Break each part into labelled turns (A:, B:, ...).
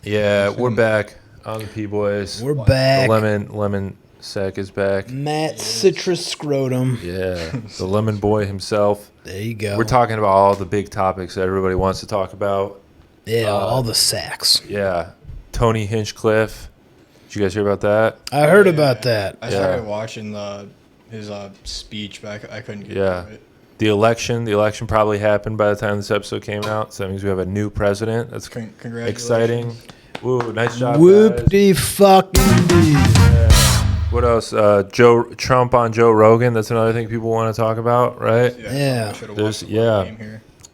A: Yeah, we're back on the P Boiz.
B: We're back.
A: The Lemonsack is back.
B: Matt Citrus Scrotum.
A: Yeah, the lemon boy himself.
B: There you go.
A: We're talking about all the big topics that everybody wants to talk about.
B: Yeah, all the sacks.
A: Yeah, Tony Hinchcliffe. Did you guys hear about that?
B: I heard about that.
C: I started watching his speech, but I couldn't get to it.
A: The election probably happened by the time this episode came out, so that means we have a new president. That's exciting. Woo, nice job,
B: Whoop-de fucking dee.
A: Yeah. What else? Trump on Joe Rogan. That's another thing people want to talk about, right?
B: Yeah.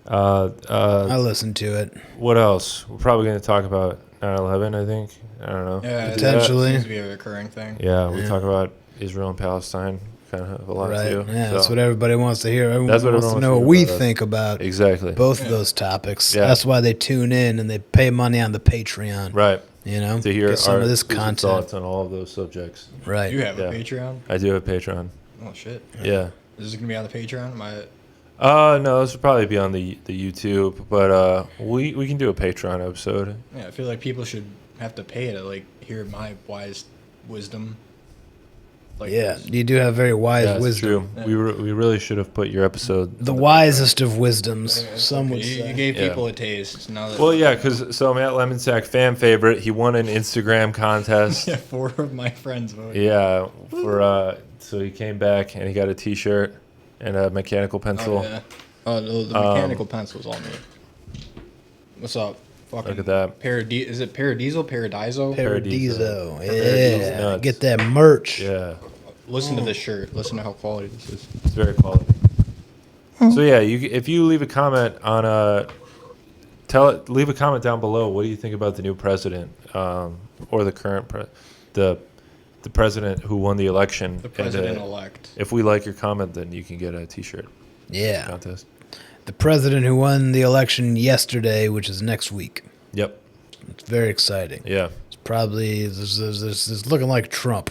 B: I listened to it.
A: What else? We're probably going to talk about 9/11, I think. I don't know.
C: Yeah,
B: potentially.
C: It seems to be a recurring thing.
A: Yeah, we talk about Israel and Palestine kind of a lot too.
B: Yeah, so that's what everybody wants to hear. Everyone
A: that's what
B: wants to know what we think about both of those topics.
A: Yeah.
B: That's why they tune in and they pay money on the Patreon.
A: Right.
B: You know,
A: to hear
B: some of this content.
A: Thoughts on all of those subjects.
B: Right.
C: You have a Patreon?
A: I do have a Patreon.
C: Oh shit.
A: Yeah.
C: Is this gonna be on the Patreon?
A: No, this will probably be on the YouTube, but we can do a Patreon episode.
C: Yeah, I feel like people should have to pay to hear my wise wisdom.
B: You do have very wise wisdom.
A: True. Yeah. We really should have put your episode.
B: The wisest of wisdoms, some would say.
C: You gave people a taste. Now that
A: because Matt Lemonsack, fan favorite, he won an Instagram contest.
C: Yeah, 4 of my friends voted.
A: Yeah, so he came back and he got a T-shirt and a mechanical pencil.
C: Oh, yeah. The mechanical pencil's all me. What's up?
A: Look at that.
C: Is it Paradizo? Paradizo?
B: Paradizo. Yeah.
A: Paradizo's
B: get that merch.
A: Yeah.
C: Listen to this shirt. Listen to how quality this is.
A: It's very quality. So yeah, if you leave a comment on leave a comment down below. What do you think about the new president, or the current the president who won the election?
C: The president-elect.
A: If we like your comment, then you can get a T-shirt.
B: Yeah.
A: Contest.
B: The president who won the election yesterday, which is next week.
A: Yep.
B: It's very exciting.
A: Yeah.
B: It's probably it's looking like Trump.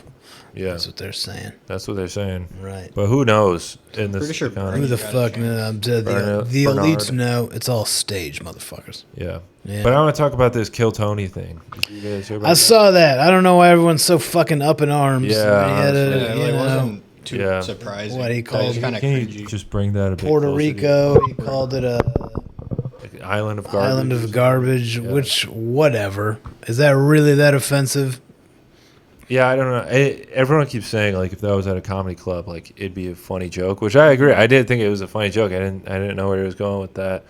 A: Yeah.
B: That's what they're saying.
A: That's what they're saying.
B: Right.
A: But who knows in this
C: sure
A: economy?
B: Who the fuck knows? The elites know it's all staged, motherfuckers.
A: Yeah.
B: Yeah.
A: But I want to talk about this Kill Tony thing. Did you guys hear about
B: I saw that. I don't know why everyone's so fucking up in arms.
A: Yeah.
C: It wasn't too surprising.
B: What he called
C: it? Kind of
A: Can
C: cringy.
A: you just bring that a bit
B: Puerto
A: closer
B: Rico. He called it a
A: island of garbage.
B: Island of garbage, which, whatever. Is that really that offensive?
A: Yeah, I don't know. Everyone keeps saying if that was at a comedy club, it'd be a funny joke, which I agree. I did think it was a funny joke. I didn't know where he was going with that.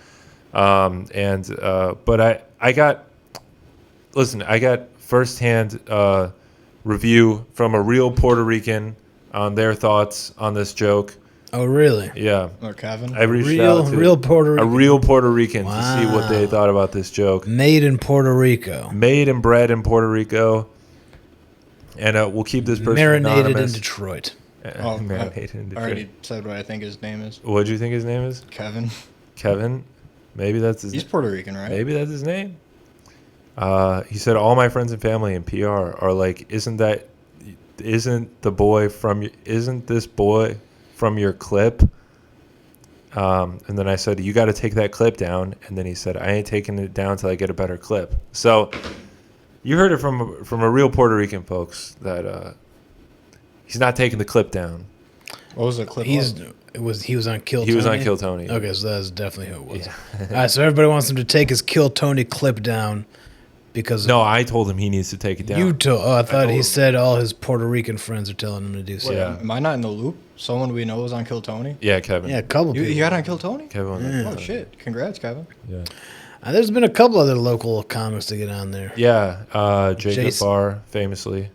A: But I got firsthand review from a real Puerto Rican on their thoughts on this joke.
B: Oh, really?
A: Yeah.
C: Or Kevin?
A: I reached out to
B: real Puerto Rican.
A: A real Puerto Rican to see what they thought about this joke.
B: Made in Puerto Rico.
A: Made and bred in Puerto Rico. And we'll keep this person
B: marinated
A: anonymous.
B: in Detroit.
A: Marinated in Detroit.
C: I already said what I think his name is.
A: What do you think his name is?
C: Kevin.
A: Kevin? Maybe that's his name.
C: He's Puerto Rican, right?
A: Maybe that's his name. He said, all my friends and family in PR are like, isn't this boy from your clip? And then I said, you got to take that clip down. And then he said, I ain't taking it down till I get a better clip. So you heard it from a real Puerto Rican, folks, that he's not taking the clip down.
C: What was the clip?
B: He was on Kill Tony?
A: He was on Kill Tony.
B: Okay, so that's definitely who it was.
A: Yeah.
B: All right, so everybody wants him to take his Kill Tony clip down because...
A: No, I told him he needs to take it down.
B: I thought he said all his Puerto Rican friends are telling him to do so.
A: Yeah.
C: Am I not in the loop? Someone we know was on Kill Tony?
A: Yeah, Kevin.
B: Yeah, a couple people.
C: You got on Kill Tony?
A: Kevin.
C: Oh, shit. Congrats, Kevin.
A: Yeah.
B: There's been a couple other local comics to get on there.
A: Yeah, Jacob Barr, famously.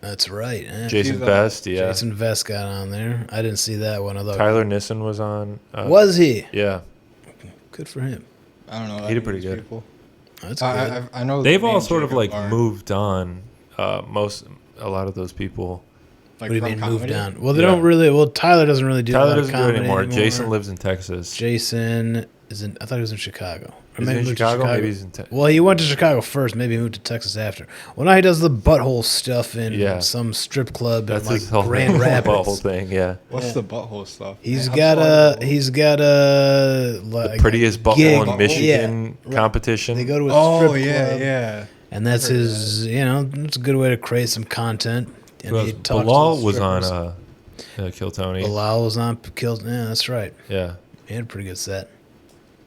B: That's right. Yeah.
A: Jason Vest, yeah.
B: Jason Vest got on there. I didn't see that one.
A: Tyler Nissen was on.
B: Was he?
A: Yeah.
B: Good for him.
C: I don't know.
A: He did pretty good.
C: People.
B: That's good.
C: I know
A: they've all sort of moved on. A lot of those people.
B: What do you mean moved on? Well, they don't really. Well, Tyler doesn't really do.
A: Tyler doesn't do it anymore. Jason lives in Texas.
B: Jason is in. I thought he was in Chicago.
A: Or maybe in Chicago? Maybe he's in Texas.
B: Well, he went to Chicago first. Maybe he moved to Texas after. Well, now he does the butthole stuff in some strip club in
A: his whole
B: Grand Rapids.
A: Butthole thing, yeah.
C: What's the butthole stuff?
B: He's got a
A: the prettiest butthole in Michigan competition.
B: They go to a strip club.
C: Yeah.
B: And that's his, it's a good way to create some content. And he talks to
A: Bilal
B: the
A: was on
B: strippers.
A: Kill Tony.
B: Bilal was on Kill. Yeah, that's right.
A: Yeah.
B: He had a pretty good set.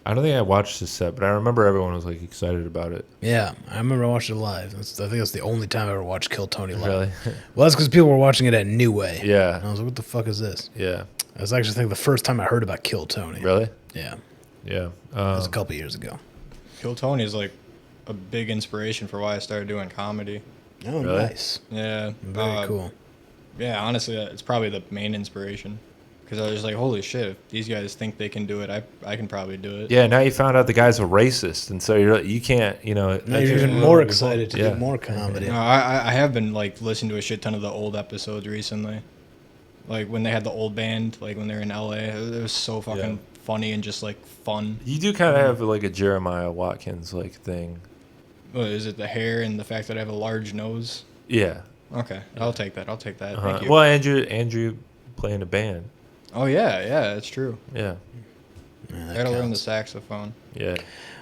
A: I don't think I watched his set, but I remember everyone was like excited about it.
B: Yeah, I remember I watched it live. I think that's the only time I ever watched Kill Tony live.
A: Really?
B: Well, that's because people were watching it at New Way.
A: Yeah.
B: And I was like, what the fuck is this?
A: Yeah.
B: I was actually the first time I heard about Kill Tony.
A: Really?
B: Yeah.
A: Yeah.
B: It was a couple years ago.
C: Kill Tony is like a big inspiration for why I started doing comedy.
B: Oh,
A: Really?
B: nice.
C: Yeah.
B: Very cool.
C: Yeah, honestly, it's probably the main inspiration. Because I was just like, holy shit, if these guys think they can do it, I can probably do it.
A: Yeah, now you found out the guy's a racist, and so you can't,
B: Now you're even more excited to do more comedy.
C: No, I have been like listening to a shit ton of the old episodes recently. Like when they had the old band, like when they were in LA, it was so fucking funny and just like fun.
A: You do kind of have like a Jeremiah Watkins like thing.
C: What, is it the hair and the fact that I have a large nose?
A: Yeah.
C: Okay, I'll take that. Thank you.
A: Well, Andrew playing a band.
C: Oh yeah, that's true.
A: Yeah.
C: I gotta learn the saxophone.
A: Yeah.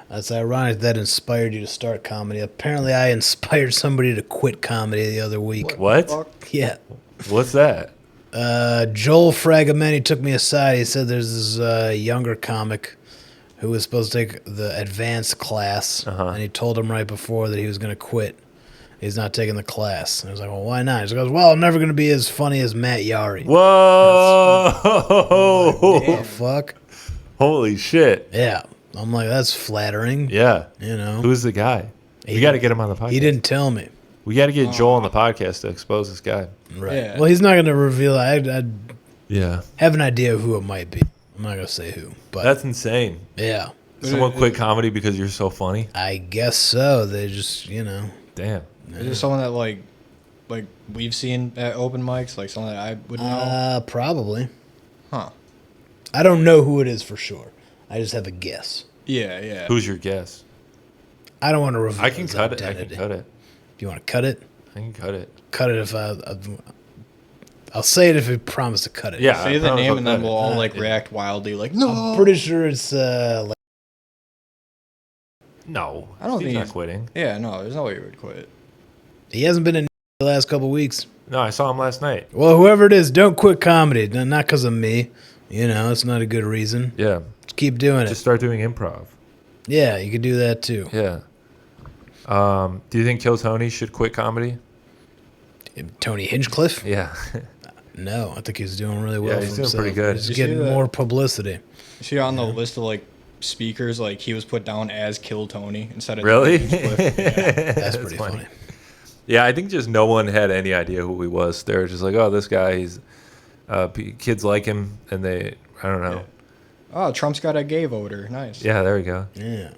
B: That's ironic that inspired you to start comedy. Apparently, I inspired somebody to quit comedy the other week.
A: What?
B: Yeah.
A: What's that?
B: Joel Fragamenti took me aside. He said there's this younger comic who was supposed to take the advanced class, and he told him right before that he was going to quit. He's not taking the class. And I was like, well, why not? He goes, well, I'm never going to be as funny as Matt Yaari.
A: Whoa!
B: What the fuck?
A: Holy shit.
B: Yeah. I'm like, that's flattering.
A: Yeah.
B: Who's
A: the guy? We got to get him on the podcast.
B: He didn't tell me.
A: We got to get Joel on the podcast to expose this guy.
B: Right.
C: Yeah.
B: Well, he's not going to reveal. I
A: Yeah.
B: have an idea of who it might be. I'm not going to say who. But
A: That's insane.
B: yeah.
A: Someone quit comedy because you're so funny?
B: I guess so. They just,
A: Damn.
C: Is there someone that like we've seen at open mics, like someone that I would know?
B: Probably.
C: Huh.
B: I don't know who it is for sure. I just have a guess.
C: Yeah.
A: Who's your guess?
B: I don't want to reveal
A: I can
B: his
A: cut it.
B: identity.
A: Do
B: You want to cut it?
A: I can cut it.
B: Cut it if I'll say it if you promise to cut it.
A: Yeah.
C: Say
A: I
C: the
A: promise
C: name
A: I'll
C: and then
A: cut
C: we'll
A: it.
C: all like react wildly, like no.
B: I'm pretty sure it's
A: No.
C: I don't
A: Steve's
C: think
A: not
C: he's
A: quitting.
C: Yeah, no, there's no way he would quit.
B: he hasn't been in the last couple weeks.
A: No, I saw him last night.
B: Well, whoever it is, don't quit comedy. Not because of me. It's not a good reason.
A: Yeah.
B: Just keep doing
A: Just
B: it.
A: start doing improv.
B: Yeah, you could do that too.
A: Yeah. Do you think Kill Tony should quit comedy?
B: Tony Hinchcliffe?
A: Yeah.
B: No, I think he's doing really well.
A: Yeah,
B: for
A: he's doing
B: himself.
A: pretty good.
B: He's
C: You
B: getting
C: see that?
B: more publicity.
C: You see on the list of like speakers, like he was put down as Kill Tony instead of
A: Really?
C: Hinchcliffe. Yeah.
B: That's pretty funny.
A: Yeah, I think just no one had any idea who he was. They were just like, oh, this guy, he's kids like him, and I don't know.
C: Oh, Trump's got a gay voter. Nice.
A: Yeah, there we go.
B: Yeah.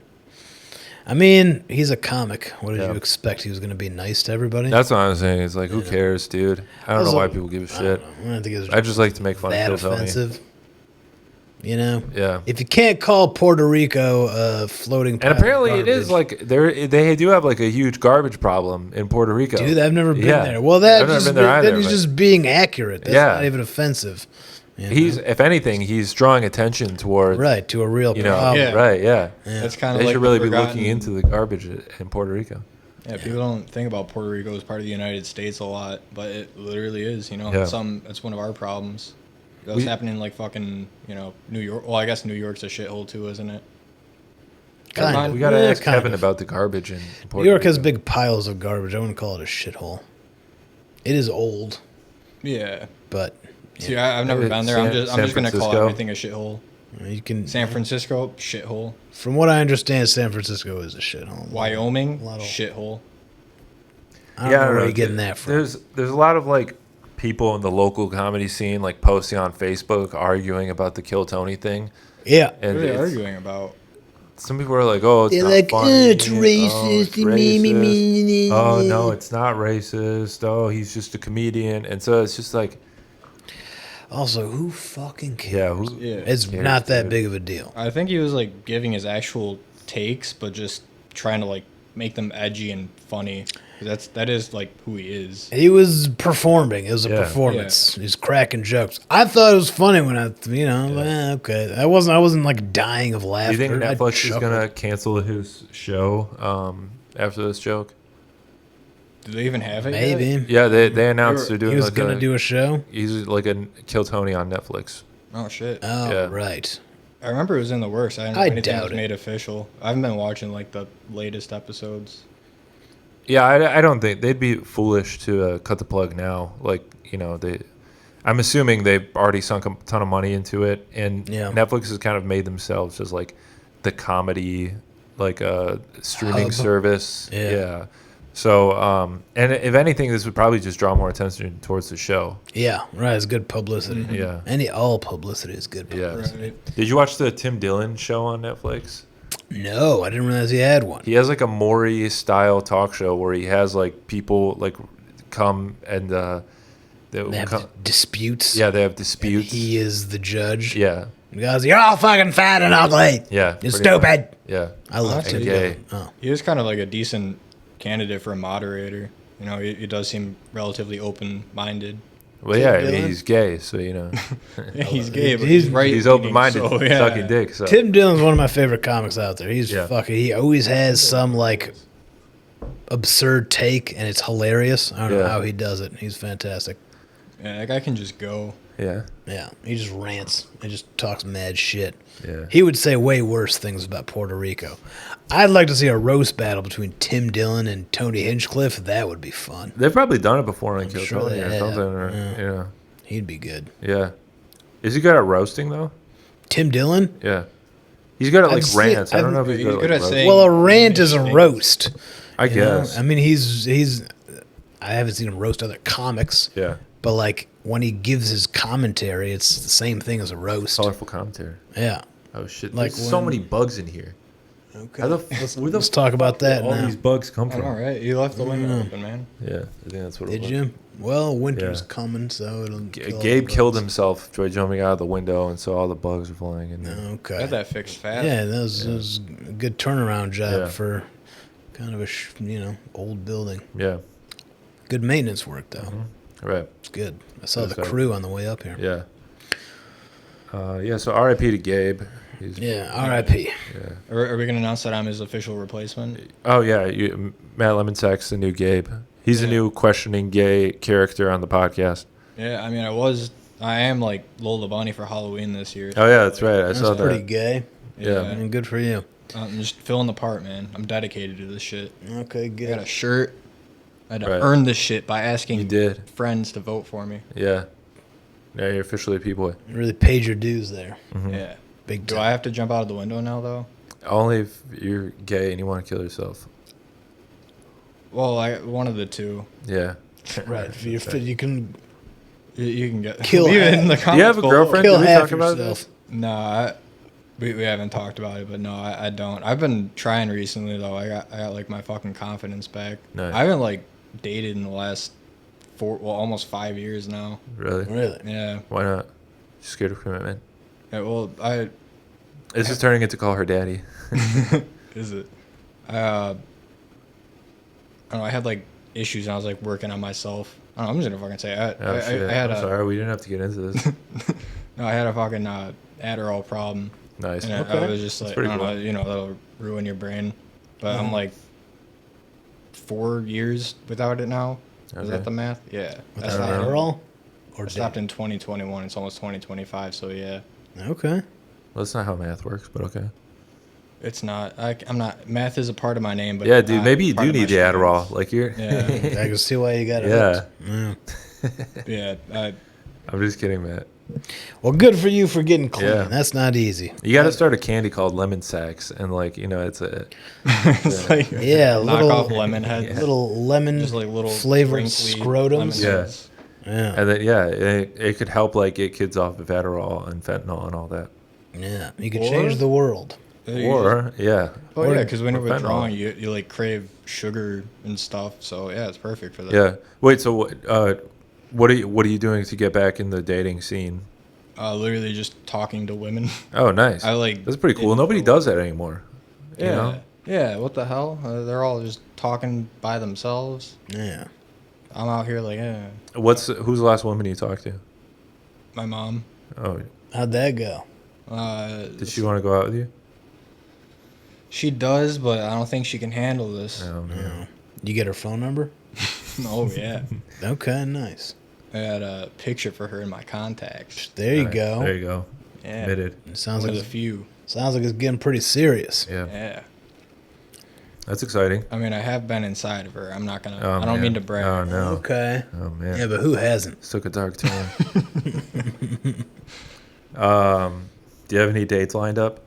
B: I mean, he's a comic. What did
A: Yeah.
B: you expect? He was going to be nice to everybody?
A: That's what I'm saying. It's like, who cares, dude? I don't know why people give a
B: I
A: shit.
B: don't know. I don't think it was
A: I just like to make fun of
B: that
A: Kill Tony.
B: offensive.
A: Yeah.
B: If you can't call Puerto Rico a floating pile
A: And
B: of
A: apparently it is
B: garbage-
A: like they do have like a huge garbage problem in Puerto Rico.
B: Dude, I've never been
A: Yeah.
B: there. Well,
A: I've
B: that's
A: never
B: just,
A: been there either,
B: that is
A: but-
B: just being accurate. That's
A: Yeah.
B: not even offensive.
A: He's, if anything, he's drawing attention towards
B: right to a real problem.
C: Yeah.
A: right, yeah.
C: That's kind of
A: They
C: like
A: should
C: the
A: really be
C: forgotten-
A: looking into the garbage in Puerto Rico.
C: Yeah, people don't think about Puerto Rico as part of the United States a lot, but it literally is.
A: Yeah.
C: It's one of our problems. That's happening in like fucking New York. Well, I guess New York's a shithole too, isn't it?
B: Kind of.
A: We got to
B: Yeah,
A: ask
B: kind
A: Kevin
B: of.
A: about the garbage in Puerto
B: New York
A: Rico.
B: has big piles of garbage. I wouldn't call it a shithole. It is old,
C: Yeah.
B: but
C: See, I've never been there. I'm just gonna call
A: Francisco.
C: everything a shithole.
B: you can.
C: San Francisco, shithole.
B: From what I understand, San Francisco is a shithole.
C: Wyoming,
B: A lot of-
C: shithole.
B: I don't know where you're getting that from.
A: There's a lot of like people in the local comedy scene like posting on Facebook arguing about the Kill Tony thing.
B: Yeah.
C: What
A: And
C: are they
A: it's-
C: arguing about?
A: some people are like, "Oh, it's
B: They're
A: not
B: like,
A: funny.
B: it's racist.
A: it's racist. Oh no, it's not racist. Oh, he's just a comedian." And so it's just like,
B: Also, who fucking cares?
A: yeah, who,
C: Yeah.
B: It's
A: cares,
B: not that
A: dude?
B: big of a deal.
C: I think he was like giving his actual takes, but just trying to like make them edgy and funny. That is like who he is.
B: He was performing. It was a
A: Yeah.
B: performance. He's cracking jokes. I thought it was funny when okay. I wasn't like dying of
A: Do
B: laughter.
A: you think
B: I
A: Netflix is
B: chuckled.
A: gonna cancel his show after this joke?
C: Do they even have it
B: Maybe.
C: yet?
A: Yeah, they announced they're doing.
B: He was
A: like
B: gonna do a show.
A: He's like a Kill Tony on Netflix.
C: Oh, shit.
B: Oh,
A: Yeah.
B: right.
C: I remember it was in the works. I didn't know
B: I
C: anything
B: doubt
C: was
B: it.
C: made official. I haven't been watching, like, the latest episodes.
A: Yeah, I don't think they'd be foolish to cut the plug now. Like, you know, I'm assuming they've already sunk a ton of money into it, and
B: Yeah.
A: Netflix has kind of made themselves as like the comedy, like streaming
B: Hub.
A: service.
B: Yeah.
A: So, and if anything, this would probably just draw more attention towards the show.
B: Yeah, right. It's good publicity.
A: Yeah.
B: All publicity is good
A: Yeah.
B: publicity.
C: Right.
A: Did you watch the Tim Dillon show on Netflix?
B: No, I didn't realize he had one.
A: He has like a Maury style talk show where he has like people like come and
B: They have
A: come,
B: disputes.
A: yeah, they have
B: And
A: disputes.
B: he is the judge.
A: Yeah.
B: He goes, "You're all fucking fat and ugly.
A: Yeah.
B: You're
A: pretty
B: stupid."
A: much. Yeah.
B: I love
C: Honestly,
B: Tim
A: gay.
B: Dillon. Oh.
C: He is kind of like a decent candidate for a moderator. You know, he does seem relatively open-minded.
A: Well, yeah, I
B: Dillon?
A: mean, he's gay, so, you know.
C: Yeah, he's gay, but
B: He's-
C: he's right.
A: He's open-minded,
C: So, yeah.
A: sucking dick. So.
B: Tim Dillon's one of my favorite comics out there. He's
A: Yeah.
B: fucking. He always has some like absurd take, and it's hilarious. I don't know
A: Yeah.
B: how he does it. He's fantastic.
C: Yeah, that guy can just go.
A: Yeah.
B: Yeah, he just rants. He just talks mad shit.
A: Yeah.
B: He would say way worse things about Puerto Rico. I'd like to see a roast battle between Tim Dillon and Tony Hinchcliffe. That would be fun.
A: They've probably done it before on Kill
B: sure
A: Tony
B: they
A: or
B: have.
A: something. Or,
B: Yeah.
A: you know.
B: He'd be good.
A: Yeah. Is he good at roasting, though?
B: Tim Dillon?
A: Yeah. He's good at, like,
B: I've seen-
A: rants. I don't know if he's
C: He's
A: good at,
C: good
A: like,
C: at
A: roast-
C: saying-
B: Well, a rant is a
C: Things.
B: roast.
A: I
B: you know?
A: guess.
B: I mean, he's. I haven't seen him roast other comics,
A: Yeah.
B: but like when he gives his commentary, it's the same thing as a roast.
A: Colorful commentary.
B: Yeah.
A: Oh, shit.
B: Like
A: There's so
B: when-
A: many bugs in here.
B: Okay.
A: How the f- where the
B: Let's talk about that
A: all
B: now.
A: these bugs come
C: I
A: from?
C: know, right? You left the window open, man.
A: Yeah, I think that's what it
B: Did
A: was.
B: you? Well, winter's
A: Yeah.
B: coming, so it'll. kill all
A: Gabe
B: the
A: killed
B: bugs.
A: himself by jumping out of the window, and so all the bugs were flying in there.
B: Okay.
C: Got that fixed fast.
B: Yeah, that was a good turnaround job
A: Yeah.
B: for kind of a old building.
A: Yeah,
B: Good maintenance work though.
A: right.
B: It's good. I saw
A: That's
B: the
A: right.
B: crew on the way up here.
A: Yeah. Yeah, so RIP to Gabe. He's,
B: Yeah, R.I.P.
A: yeah.
C: Are we gonna announce that I'm his official replacement?
A: Oh, yeah, Matt Lemonsack's the new Gabe. He's the
C: Yeah.
A: new questioning gay character on the podcast.
C: Yeah, I mean, I am like Lola Bunny for Halloween this year.
A: Oh, yeah, that's right. I
B: That's
A: saw
B: pretty
A: that.
B: gay.
A: Yeah.
B: I mean, good for you.
C: I'm just filling the part, man. I'm dedicated to this shit.
B: Okay,
C: I
B: good.
C: got a shirt. I had to
A: Right.
C: earn this shit by asking
A: You did.
C: friends to vote for me.
A: Yeah. Yeah, you're officially a P-boy.
B: You really paid your dues there.
A: Mm-hmm.
C: Yeah.
B: Big
C: Do
B: time.
C: I have to jump out of the window now, though?
A: Only if you're gay and you want to kill yourself.
C: Well, one of the two.
A: Yeah.
B: Right. If you're fit, you can
C: You can get
B: Kill
C: leave it
B: half-
C: in the
A: Do
C: comments
A: you have a
C: below.
A: girlfriend?
B: kill
A: Did we
B: half
A: talk about
B: yourself.
A: this?
C: No, we haven't talked about it, but no, I don't. I've been trying recently though. I got like my fucking confidence back.
A: Nice.
C: I haven't like dated in the last almost 5 years now.
A: Really?
B: Really.
C: Yeah.
A: Why not? Scared of commitment.
C: Yeah, well,
A: This is turning into call her daddy.
C: is it? I don't know. I had like issues, and I was like working on myself. I don't know, I'm just gonna fucking say it.
A: Oh, shit.
C: I had
A: I'm
C: a
A: sorry, we didn't have to get into this.
C: no, I had a fucking Adderall problem.
A: Nice.
C: And
A: Okay.
C: I was just
A: That's
C: like, I
A: pretty
C: don't
A: cool.
C: know, you know, that'll ruin your brain. But I'm like 4 years without it now. Is
A: Okay.
C: that the math? Yeah.
B: With
C: That's
A: I don't
C: not,
A: know.
B: Adderall? Or
C: I stopped in 2021. It's almost 2025. So yeah,
B: Okay.
A: Well, that's not how math works, but okay.
C: it's not. I'm not. Math is a part of my name, but
A: Yeah,
C: it's
A: dude,
C: not
A: maybe you
C: part
A: do
C: of my
A: need the
C: strengths.
A: Adderall. Like, you're...
C: Yeah.
B: I can see why you got it.
A: Yeah.
B: hooked. Yeah.
C: Yeah.
A: I'm just kidding, Matt.
B: Well, good for you for getting clean.
A: Yeah.
B: That's not easy.
A: You got to start a candy called Lemon Sacks, and, like, you know, it's a...
C: It's like
B: Yeah,
C: knockoff
B: little
C: lemon heads.
A: Yeah.
B: little lemon
C: Just like little
B: flavored
C: wrinkly
B: scrotums.
C: lemon
A: Yeah.
C: heads.
B: Yeah.
A: And then, yeah, it could help, like, get kids off of Adderall and fentanyl and all that.
B: Yeah. You could
C: Or-
B: change the world.
A: Or, yeah.
C: Oh
B: Or-
C: yeah, because when
A: or
C: you're
A: fentanyl.
C: withdrawing, you like crave sugar and stuff. So yeah, it's perfect for that.
A: Yeah. Wait, so what are you doing to get back in the dating scene?
C: Literally just talking to women.
A: Oh, nice.
C: I like.
A: That's pretty cool.
C: it-
A: Nobody does that anymore.
C: Yeah.
A: You know?
C: Yeah. What the hell? They're all just talking by themselves.
B: Yeah.
C: I'm out here like,
A: Who's the last woman you talked to?
C: my mom.
A: Oh,
B: How'd that go?
A: did she want to go out with you?
C: She does, but I don't think she can handle this.
A: No, man.
B: You get her phone number?
C: Oh yeah.
B: Okay, nice.
C: I had a picture for her in my contacts.
B: There you
A: All right,
B: go.
A: There you go.
C: Yeah.
A: Admitted.
B: It sounds
C: One
B: like
C: of the few.
B: it's getting pretty serious.
A: Yeah.
C: Yeah.
A: That's exciting.
C: I mean, I have been inside of her. I'm not gonna.
A: Oh,
C: I don't
A: man.
C: mean to brag.
A: Oh, no.
B: Okay.
A: Oh, man.
B: Yeah, but who hasn't?
A: It's took a dark turn. Do you have any dates lined up?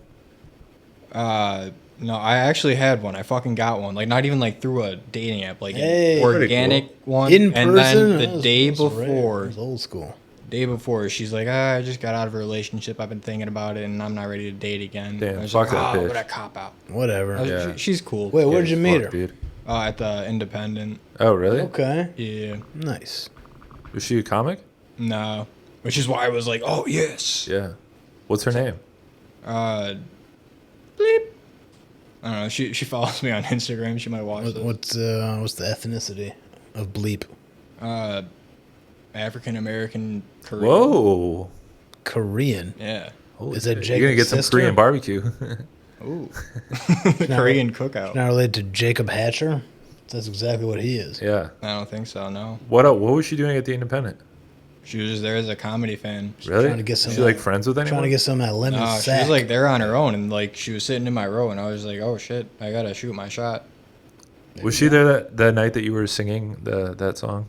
C: No, I actually had one. I fucking got one. Like, not even like through a dating app. Like,
B: Hey.
C: an organic one.
B: In
C: and
B: person?
C: then
B: That
C: the
B: was-
C: day
B: that was rare.
C: before,
B: It was old school.
C: she's like, I just got out of a relationship. I've been thinking about it, and I'm not ready to date again.
A: Damn,
C: I was
A: fuck
C: like,
A: that bitch.
C: What a cop out.
B: Whatever.
C: I was-
A: Yeah.
C: She's cool.
B: Wait, where'd you meet
A: Fuck,
B: her?
A: dude.
C: At the Independent.
A: Oh, really?
B: Okay.
C: Yeah.
B: Nice.
A: Was she a comic?
C: No. Which is why I was like, oh, yes.
A: Yeah. What's her name?
C: Bleep. I don't know. She follows me on Instagram. She might watch this.
B: What's the ethnicity of Bleep?
C: African American Korean.
A: Whoa.
B: Korean.
C: Yeah.
A: Holy
B: Is that
A: shit. You're going to get
B: Jacob's
A: some
B: sister?
A: Korean barbecue.
C: Ooh. Korean cookout.
B: Not related to Jacob Hatcher? That's exactly what he is.
A: Yeah.
C: I don't think so, no.
A: What was she doing at the Independent?
C: She was just there as a comedy fan.
A: Really?
B: trying to get some
A: Is she like friends with anyone?
B: Trying to get some of that lemon
C: No, she
B: sack.
C: was like there on her own, and like she was sitting in my row, and I was like, oh shit, I gotta shoot my shot.
A: Was she there that night that you were singing that song?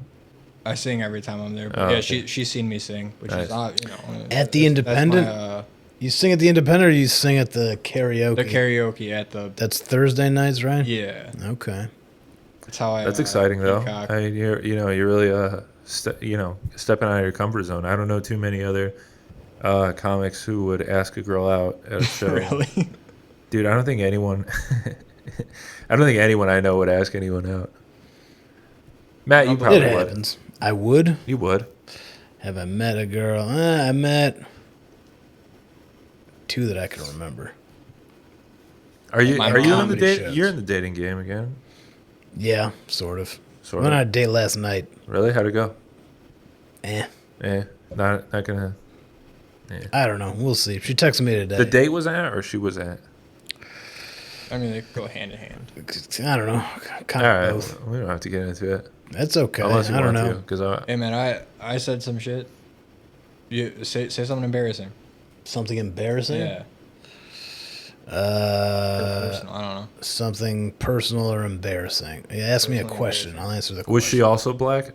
C: I sing every time I'm there, but
A: Oh,
C: yeah,
A: okay.
C: she's seen me sing, which
A: Nice.
C: is not,
B: At the Independent? You sing at the Independent or you sing at the karaoke?
C: the karaoke at the
B: That's Thursday nights, right?
C: yeah.
B: Okay.
C: That's how I.
A: That's exciting though.
C: peacock.
A: I mean, you're really stepping out of your comfort zone. I don't know too many other comics who would ask a girl out at a show.
C: Really?
A: Dude, I don't think anyone I know would ask anyone out. Matt, you
C: It
A: probably
B: It
A: would.
B: happens. I would.
A: You would.
B: Have I met a girl? I met two that I can remember.
A: Are you
C: My
A: in the
B: comedy
A: date?
B: shows.
A: You're in the dating game again.
B: Yeah, sort of.
A: Sort
B: Went
A: of.
B: on a date last night.
A: Really? How'd it go?
B: Eh.
A: Not gonna.
B: I don't know. We'll see. She texted me today.
A: The date was at, or she was at.
C: I mean, they go hand in hand.
B: I don't know.
A: All
B: Kind
A: right,
B: of both.
A: we don't have to get into it.
B: That's okay.
A: Unless you
B: I don't
A: want
B: know.
A: to, because
C: Hey man, I said some shit. You say something embarrassing.
B: Something embarrassing?
C: Yeah. Or personal, I don't know.
B: Something personal or embarrassing. Yeah, ask me a
C: Personal
B: question. I'll answer the question.
A: was she also black?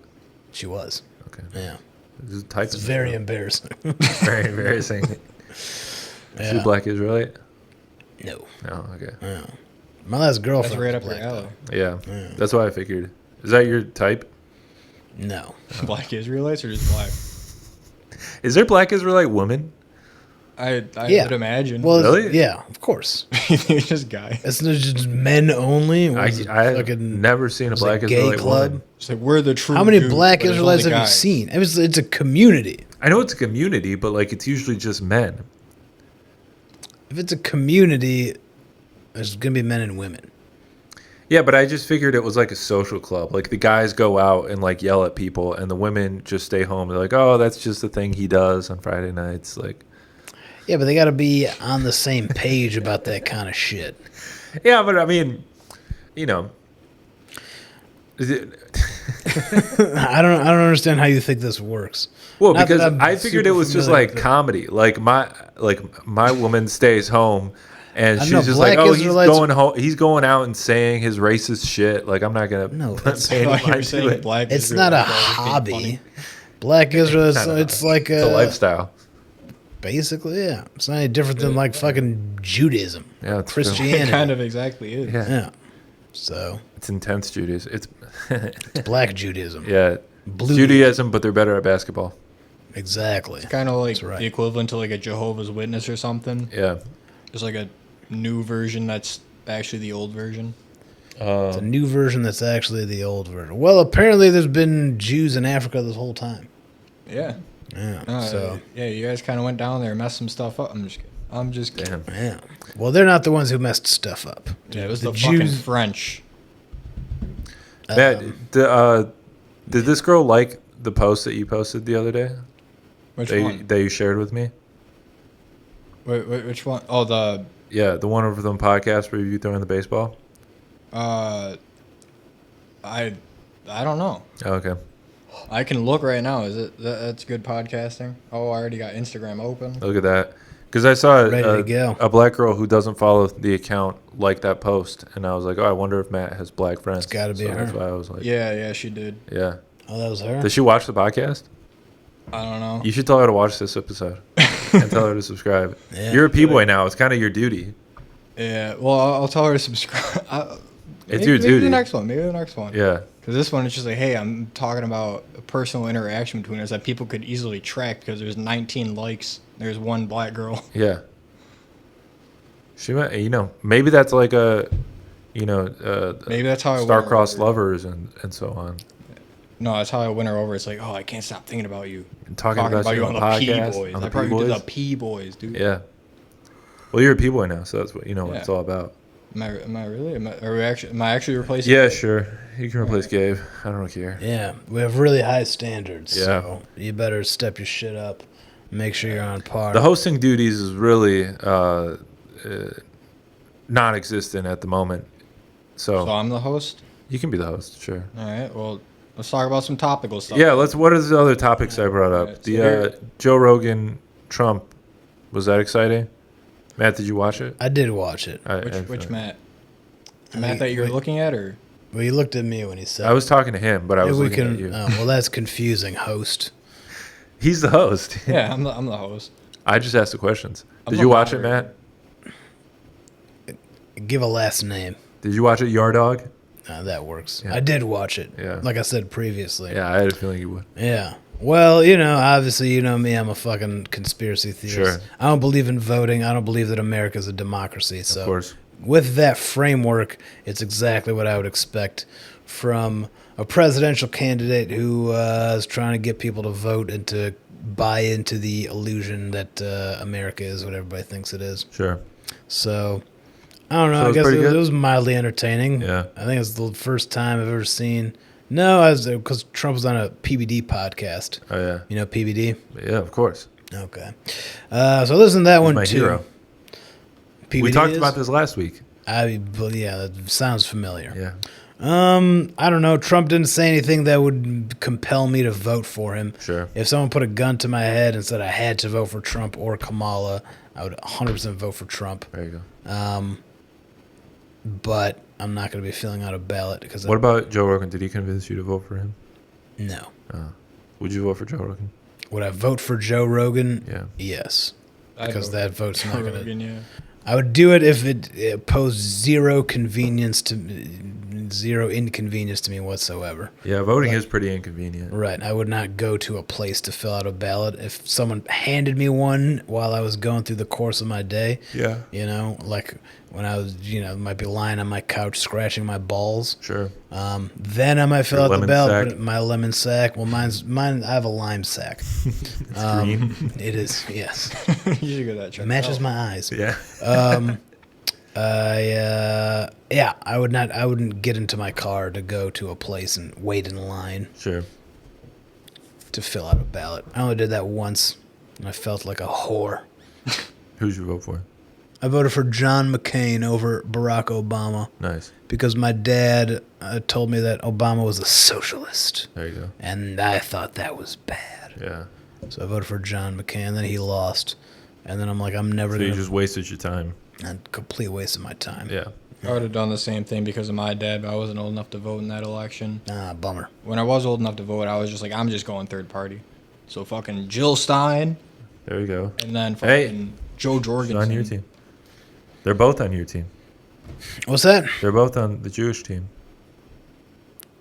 B: She was.
A: Okay.
B: Yeah.
A: This is type
B: It's
A: of
B: very embarrassing.
A: very embarrassing.
B: Yeah.
A: She black Israelite?
B: No.
A: No, okay.
B: Yeah. My last
C: That's
B: girlfriend
C: right
B: was
C: up your
B: black,
C: alley.
A: Yeah,
B: Yeah.
A: that's what I figured. Is that your type?
B: though. No.
C: Black Israelites or just black?
A: Is there black Israelite women?
C: I
B: Yeah.
C: would imagine.
B: Well,
A: Really?
B: yeah, of course.
C: it's just guy.
B: It's not just men only. What is it,
A: I
B: fucking-
A: never seen a
B: was it
A: black
B: gay
A: Israelite
B: club?
A: woman.
C: It's like we're the true.
B: How many
C: dude,
B: black
C: but there's
B: Israelites
C: only
B: have you
C: guys.
B: seen? It's a community.
A: I know it's a community, but like it's usually just men.
B: If it's a community, there's gonna be men and women.
A: Yeah, but I just figured it was like a social club. Like the guys go out and like yell at people, and the women just stay home. They're like, "Oh, that's just the thing he does on Friday nights." Like,
B: Yeah, but they got to be on the same page about that kind of shit.
A: yeah, but I mean, you know, is it,
B: I don't understand how you think this works.
A: well,
B: Not that
A: because
B: I'm
A: I figured
B: super
A: it was just
B: familiar
A: like
B: with it.
A: comedy. Like my woman stays home. And
B: I
A: she's
B: know,
A: just
B: black
A: like, oh,
B: Israelites-
A: he's going home. He's going out and saying his racist shit. Like, I'm not gonna
B: No,
A: pay
B: it's-
A: any
C: I thought you
A: mind
C: were
A: to
C: saying
A: it.
C: black
B: It's not a
C: Israelites are being
B: hobby.
C: funny.
B: Black Israel,
A: I don't know.
B: it's like
A: It's a
B: a
A: lifestyle.
B: basically, yeah. It's not any different than like fucking Judaism,
A: Yeah, it's true.
C: It
B: Christianity.
C: kind of exactly is.
A: Yeah,
B: Yeah. So
A: it's intense Judaism. It's
B: it's black Judaism.
A: yeah,
B: Blue
A: Judaism, but they're better at basketball.
B: Exactly.
C: Kind of like
B: That's right.
C: the equivalent to like a Jehovah's Witness or something.
A: Yeah.
C: There's like a new version that's actually the old version.
B: It's a new version that's actually the old version. Well, apparently there's been Jews in Africa this whole time.
C: Yeah.
B: Yeah. So
C: yeah, you guys kind of went down there and messed some stuff up. I'm just kidding.
A: Damn.
B: yeah. Well, they're not the ones who messed stuff up.
C: Yeah, it was
B: The
C: the, fucking
B: Jews-
C: French.
A: Matt, did this girl like the post that you posted the other day?
C: Which
A: that
C: one?
A: that you shared with me?
C: Wait, which one? Oh, the
A: Yeah, the one over the podcast where you throwing the baseball.
C: I I don't know.
A: Oh, okay.
C: I can look right now. Is it that's good podcasting? Oh, I already got Instagram open.
A: Look at that. Because I saw
B: Ready to go.
A: a black girl who doesn't follow the account like that post, and I was like, oh, I wonder if Matt has black friends.
B: It's gotta be her.
A: That's why I was like,
C: Yeah, she did.
A: yeah.
B: Oh, that was her?
A: Does she watch the podcast?
C: I don't know.
A: You should tell her to watch this episode and tell her to subscribe.
B: Yeah.
A: You're a P boy now. It's kind of your duty.
C: Yeah, well, I'll tell her to subscribe.
A: It's your duty.
C: Maybe the next one.
A: Yeah.
C: Because this one is just like, hey, I'm talking about a personal interaction between us that people could easily track because there's 19 likes. There's one black girl.
A: Yeah. She might, maybe that's like a,
C: Maybe that's how I win her
A: star-crossed
C: over.
A: lovers and so on.
C: No, that's how I win her over. It's like, oh, I can't stop thinking about you.
A: And talking about you on the
C: P
A: podcast,
C: Boiz.
A: on the
C: I
A: P
C: probably did
A: Boiz.
C: the P Boiz, dude.
A: Yeah. Well, you're a P boy now, so that's what what
C: Yeah.
A: it's all about.
C: Am I really? Am I actually replacing?
A: Yeah, sure. You can replace Gabe. I don't care.
B: Yeah, we have really high standards.
A: Yeah.
B: So you better step your shit up. Make sure you're on par.
A: The hosting duties is really non-existent at the moment.
C: So I'm the host.
A: You can be the host, sure.
C: All right. Well, let's talk about some topical stuff.
A: Yeah, what are the other topics I brought up?
C: Alright, so
A: The
C: here-
A: Joe Rogan, Trump, was that exciting? Matt, did you watch it?
B: I did watch it.
C: Which Matt? Matt that you're looking at, or
B: Well, he looked at me when he said.
A: I was talking to him, but I was
B: Maybe
A: looking at you.
B: well, that's confusing, host.
A: He's the host.
C: yeah, I'm the host.
A: I just asked the questions.
C: I'm
A: Did
C: the
A: you watch it,
C: moderator.
A: Matt?
B: Give a last name.
A: Did you watch it, Yard Dog?
B: That works.
A: Yeah.
B: I did watch it.
A: Yeah.
B: Like I said previously.
A: Yeah, I had a feeling you would.
B: Yeah. Well, obviously, you know me. I'm a fucking conspiracy theorist.
A: Sure.
B: I don't believe in voting. I don't believe that America's a democracy. So
A: Of course.
B: with that framework, it's exactly what I would expect from a presidential candidate who is trying to get people to vote and to buy into the illusion that America is what everybody thinks it is.
A: Sure.
B: So, I don't know.
A: So
B: I
A: it's
B: guess
A: pretty
B: it
A: good?
B: was mildly entertaining.
A: Yeah.
B: I think it's the first time I've ever seen. No, because Trump was on a PBD podcast.
A: Oh, yeah.
B: You know PBD?
A: Yeah, of course.
B: Okay. So listen to that one
A: My
B: too.
A: hero.
B: PBD
A: We talked
B: is?
A: about this last week.
B: Well, yeah, that sounds familiar.
A: Yeah.
B: I don't know. Trump didn't say anything that would compel me to vote for him.
A: Sure.
B: If someone put a gun to my head and said I had to vote for Trump or Kamala, I would 100% vote for Trump.
A: There you go.
B: But I'm not going to be filling out a ballot because
A: What about Joe Rogan? Did he convince you to vote for him?
B: no.
A: Would you vote for Joe Rogan?
B: Would I vote for Joe Rogan?
A: Yeah.
B: Yes.
C: I'd
B: Because
C: vote
B: that vote's not going to.
C: Rogan, yeah.
B: I would do it if it posed zero inconvenience to me whatsoever.
A: Yeah, voting is pretty inconvenient.
B: Right. I would not go to a place to fill out a ballot. If someone handed me one while I was going through the course of my day,
A: Yeah.
B: like when I was, might be lying on my couch scratching my balls,
A: Sure.
B: then I might fill
A: Your
B: out the
A: lemon
B: ballot.
A: sack?
B: But my lemon sack. Well, mine. I have a lime sack.
A: green.
B: It is. Yes.
C: You should get that checked
B: Matches
C: out.
B: my eyes.
A: Yeah.
B: I would not. I wouldn't get into my car to go to a place and wait in line
A: Sure.
B: to fill out a ballot. I only did that once, and I felt like a whore.
A: Who'd you vote for?
B: I voted for John McCain over Barack Obama
A: Nice.
B: because my dad told me that Obama was a socialist,
A: There you go.
B: and I thought that was bad.
A: Yeah.
B: So I voted for John McCain. Then he lost, and then I'm like, I'm never
A: So you
B: gonna.
A: just wasted your time.
B: A complete waste of my time.
A: Yeah.
C: I would have done the same thing because of my dad, but I wasn't old enough to vote in that election.
B: Bummer.
C: When I was old enough to vote, I was just like, I'm just going third party. So fucking Jill Stein,
A: There you go.
C: and then
A: Hey.
C: fucking Joe
A: She's
C: Jorgensen.
A: on your team. They're both on your team.
B: What's that?
A: They're both on the Jewish team.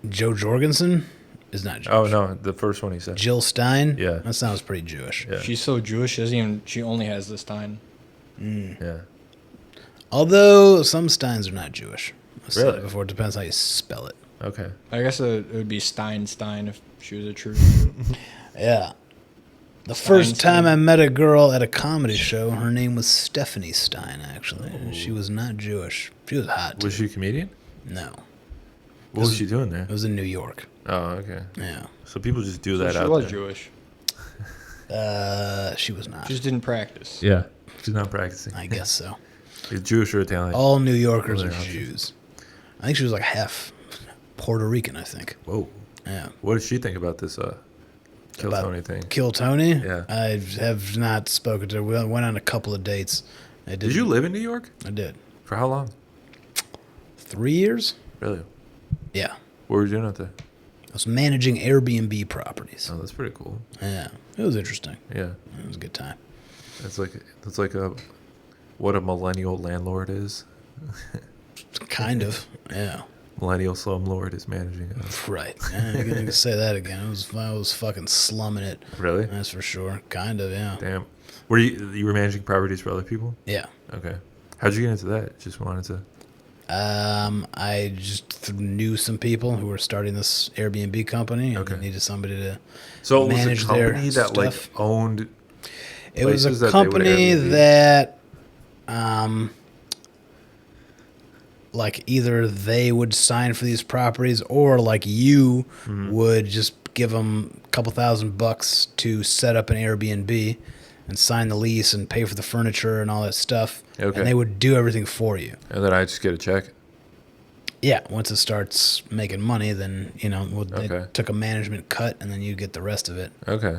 B: Joe Jorgensen is not Jewish.
A: Oh no, the first one he said.
B: Jill Stein?
A: Yeah.
B: That sounds pretty Jewish.
A: Yeah.
C: She's so Jewish, she only has the Stein.
A: Yeah.
B: Although some Steins are not Jewish. I said
A: Really?
B: it before. It depends how you spell it.
A: Okay.
C: I guess it would be Stein if she was a true.
B: Yeah. The first time I met a girl at a comedy show, her name was Stephanie Stein, actually. And she was not Jewish. She was hot.
A: Was she a comedian?
B: No.
A: What was she doing there?
B: It was in New York.
A: Oh, okay.
B: Yeah.
A: So people just do
C: So
A: that
C: she
A: out
C: was
A: there.
C: Jewish.
B: She was not.
C: She just didn't practice.
A: Yeah. She's not practicing.
B: I guess so.
A: Is Jewish or Italian?
B: All New Yorkers
A: Oh,
B: are
A: they're not
B: Jews. I think she was like half Puerto Rican, I think.
A: Whoa.
B: Yeah.
A: What did she think about this Kill
B: About
A: Tony thing?
B: Kill Tony?
A: Yeah.
B: I have not spoken to her. We went on a couple of dates.
A: Did you live in New York?
B: I did.
A: For how long?
B: 3 years?
A: Really?
B: Yeah.
A: What were you doing out there?
B: I was managing Airbnb properties.
A: Oh, that's pretty cool.
B: Yeah. It was interesting.
A: Yeah.
B: It was a good time.
A: That's like what a millennial landlord is.
B: Kind of. Yeah.
A: Millennial slumlord is managing us.
B: Right. Yeah, you can say that again. I was fucking slumming it.
A: Really?
B: That's for sure. Kind of, yeah.
A: Damn. Were you were managing properties for other people?
B: Yeah.
A: Okay. How'd you get into that? Just wanted to.
B: I just knew some people who were starting this Airbnb company and
A: Okay.
B: needed somebody to
A: So it
B: manage
A: was a
B: their
A: company that like
B: stuff.
A: owned.
B: It was
A: places
B: a
A: that they would
B: company
A: Airbnb?
B: that, like either they would sign for these properties or like you
A: Mm-hmm.
B: would just give them a couple $1,000 to set up an Airbnb and sign the lease and pay for the furniture and all that stuff.
A: Okay.
B: And they would do everything for you.
A: And then I just get a check.
B: Yeah, once it starts making money, then they
A: Okay.
B: took a management cut, and then you get the rest of it.
A: Okay.